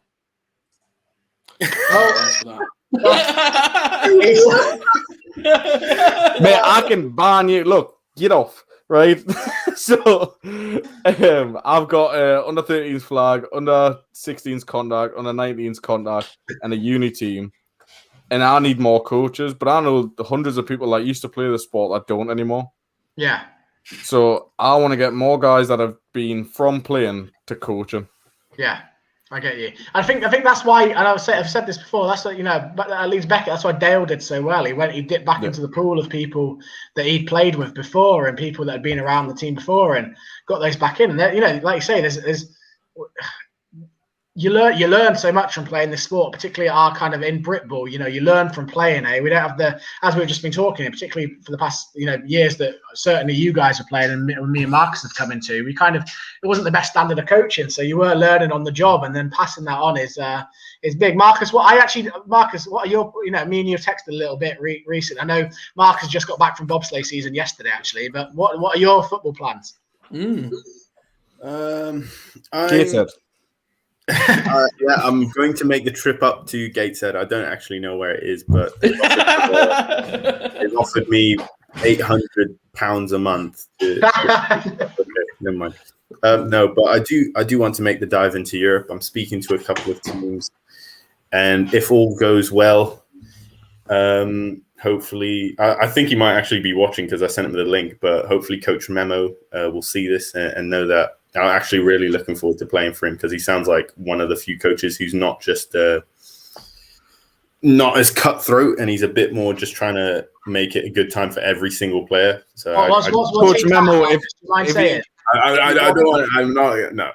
Mate, I can ban you. Look, get off, right? So, I've got under 13s flag, under 16s contact, under 19s contact, and a uni team. And I need more coaches, but I know the hundreds of people that used to play the sport that don't anymore. Yeah. So I want to get more guys that have been from playing to coaching. Yeah. I get you. I think that's why, and I've said this before. That's what, but at Leeds Beckett, that's why Dale did so well. He dipped back into the pool of people that he'd played with before and people that had been around the team before and got those back in. And like you say, there's you learn so much from playing this sport, particularly our kind of in Britball. You learn from playing. We don't have as we've just been talking, particularly for the past years that certainly you guys are playing, and me and Marcus have come into. It wasn't the best standard of coaching, so you were learning on the job, and then passing that on is big. Marcus, what are your me and you have texted a little bit recent. I know Marcus just got back from bobsleigh season yesterday, actually, but what are your football plans? Gateshead. Yeah, I'm going to make the trip up to Gateshead. I don't actually know where it is, but they've offered me £800 a month. Okay, never mind. No, but I do want to make the dive into Europe. I'm speaking to a couple of teams, and if all goes well, hopefully, I think he might actually be watching because I sent him the link. But hopefully, Coach Memo will see this and know that. I'm actually really looking forward to playing for him because he sounds like one of the few coaches who's not just not as cutthroat, and he's a bit more just trying to make it a good time for every single player. So, Coach Memo, if I don't want to. I'm not going to.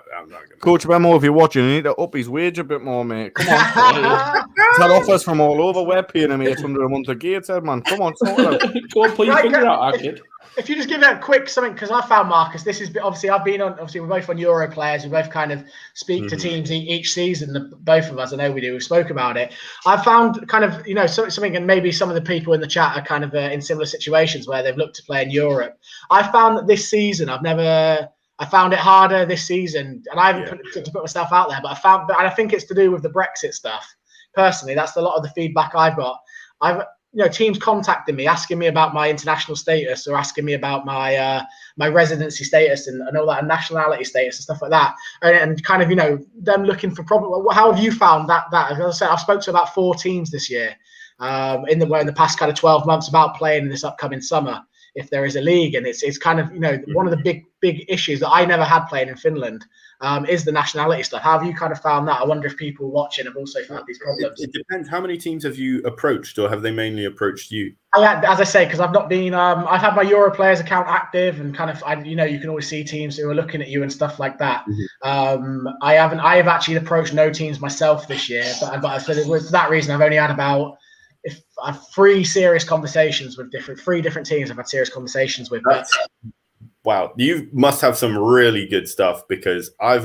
Coach Memo, if you're watching, you need to up his wage a bit more, mate. Come on. He's had offers from all over. We're paying him $800 a month a Gateshead, man. Come on, sort it out. Go on, put your finger out, our kid. If you just give it a quick something, because I found Marcus, this is obviously we're both on Euro players. We both kind of speak to teams each season. Both of us, I know we do. We spoke about it. I found kind of something, and maybe some of the people in the chat are kind of in similar situations where they've looked to play in Europe. I found that this season, I found it harder this season, and I haven't put myself out there, but and I think it's to do with the Brexit stuff. Personally, that's a lot of the feedback I've got. Teams contacting me, asking me about my international status, or asking me about my my residency status and all that, and nationality status and stuff like that, and kind of them looking for problem. How have you found that? As I said, I've spoken to about 4 teams this year, in the past kind of 12 months about playing in this upcoming summer if there is a league, and it's kind of one of the big issues that I never had playing in Finland. Is the nationality stuff. How have you kind of found that? I wonder if people watching have also found these problems. It depends. How many teams have you approached, or have they mainly approached you? As I say, because I've not been. I've had my Euro players account active, and kind of, you can always see teams who are looking at you and stuff like that. I have actually approached no teams myself this year, but for that reason, I've only had about 3 serious conversations with 3 different teams. I've had serious conversations with. Wow, you must have some really good stuff, because I've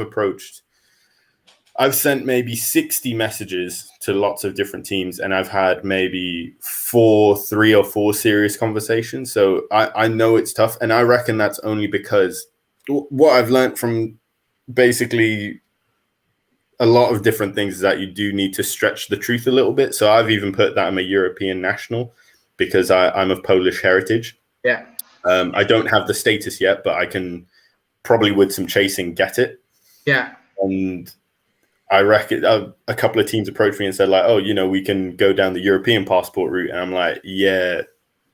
sent maybe 60 messages to lots of different teams, and I've had maybe 3 or 4 serious conversations. So I know it's tough, and I reckon that's only because what I've learned from basically a lot of different things is that you do need to stretch the truth a little bit. So I've even put that I'm a European national because I'm of Polish heritage. Yeah. I don't have the status yet, but I can probably, with some chasing, get it. Yeah. And I reckon a couple of teams approached me and said, like, oh, we can go down the European passport route. And I'm like, yeah,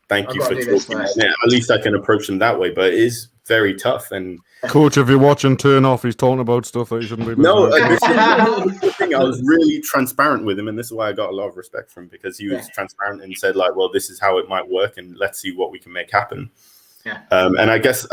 thank you for talking. At least I can approach them that way. But it is very tough. And Coach, if you're watching, turn off. He's talking about stuff that he shouldn't be. No, this is the thing. I was really transparent with him, and this is why I got a lot of respect from him, because he was transparent and said, like, well, this is how it might work, and let's see what we can make happen. Yeah. And I guess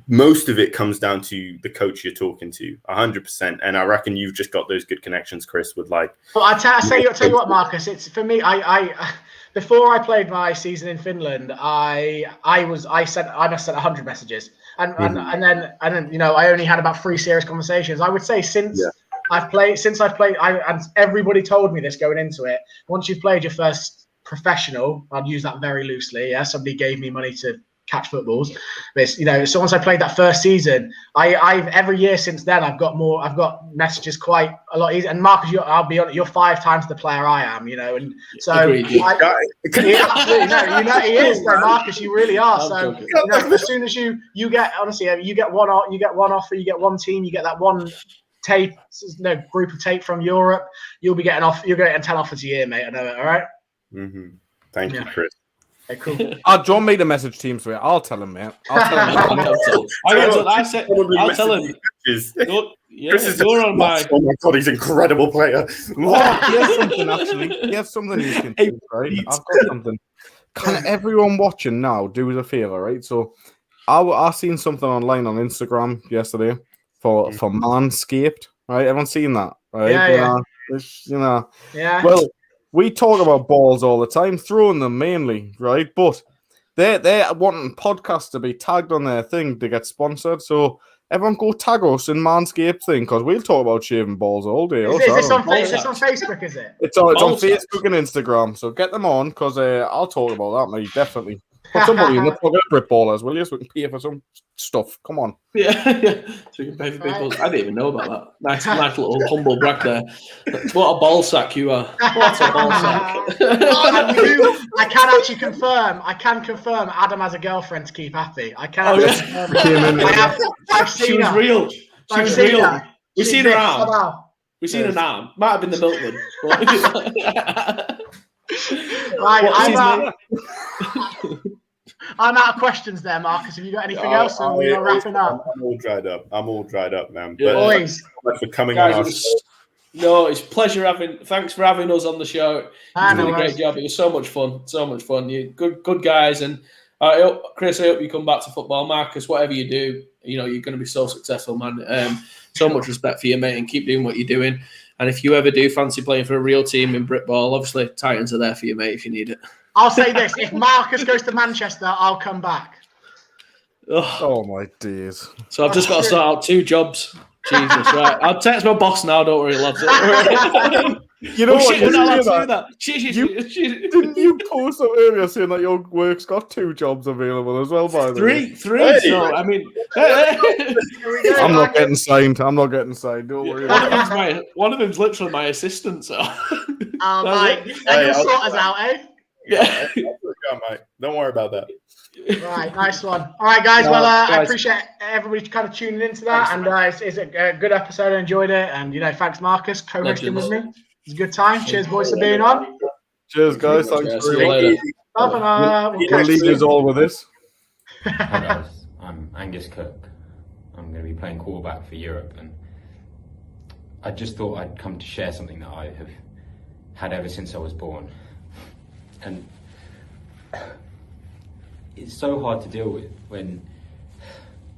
most of it comes down to the coach you're talking to, 100%. And I reckon you've just got those good connections, Chris, with like. Well, I tell you what, Marcus. It's for me. I before I played my season in Finland, I must have sent 100 messages, and then I only had about 3 serious conversations. I would say since I've played, and everybody told me this going into it. Once you've played your first professional, I'd use that very loosely. Yeah, somebody gave me money to catch footballs, but so once I played that first season, I've every year since then I've got messages quite a lot easier. And Marcus, I'll be honest, you're 5 times the player I am, and so he is though, Marcus, you really are. So as soon as you get, honestly, you get one offer, you get one team, you get that one group of tape from Europe, you're getting 10 offers a year, mate. I know it. All right. Thank you, Chris. Okay, cool. John made a message team to it. I'll tell him, man. I'll tell him. I'll tell him. You're on my. Oh my god, he's an incredible player. He has something, actually. He has something you can do, right? I've got something. Can everyone watching now do us a favor, right? So I seen something online on Instagram yesterday for Manscaped, right? Everyone's seen that? right? Yeah, yeah. Well, we talk about balls all the time, throwing them mainly, right? But they're wanting podcasts to be tagged on their thing to get sponsored. So everyone go tag us in Manscaped thing because we'll talk about shaving balls all day. Is this on Facebook? Is it? It's on Ball Facebook and Instagram. So get them on because I'll talk about that, mate. Definitely. Put somebody in the fucking Britballers, will you? So we can pay for some stuff. Come on. Yeah. So you can pay for people. I didn't even know about that. Nice little humble brag there. What a ball sack you are. What a ball sack. I can actually confirm. I can confirm Adam has a girlfriend to keep happy. I can. I've seen she was her. real. She I've was seen real. her. We've seen her arm. Somehow. We've seen her arm. Might have been the milkman. Right, I'm out of questions there, Marcus. Have you got anything else? Or we are wrapping up. I'm all dried up, man. Yeah. But Boys, thanks for coming Guys, on. it's a pleasure thanks for having us on the show. You did a great job. It was so much fun. You good guys, and Chris, I hope you come back to football. Marcus, whatever you do, you're going to be so successful, man. So much respect for you, mate, and keep doing what you're doing. And if you ever do fancy playing for a real team in Britball, obviously Titans are there for you, mate, if you need it. I'll say this: if Marcus goes to Manchester, I'll come back. Oh my days! So I've just got to sort out 2 jobs. Jesus, right? I'll text my boss now. Don't worry, lads. Don't worry. You know what? We're not allowed to Didn't do that. you post up earlier saying that your work's got 2 jobs available as well? By the way, 3. Hey. So I mean, I'm not getting signed. Don't worry. One of them's literally my assistant. So. Mate, you'll sort us out, eh? Yeah. Mate. Don't worry about that. Right, nice one. All right, guys. Well, I appreciate everybody kind of tuning into that, and it's a good episode. I enjoyed it, and thanks, Marcus, co-hosting with me. It's a good time. Cheers, boys, for being on. Cheers, guys. Thanks very much. We'll leave us all with this. Hi guys, I'm Angus Cook. I'm going to be playing quarterback for Europe, and I just thought I'd come to share something that I have had ever since I was born. And it's so hard to deal with when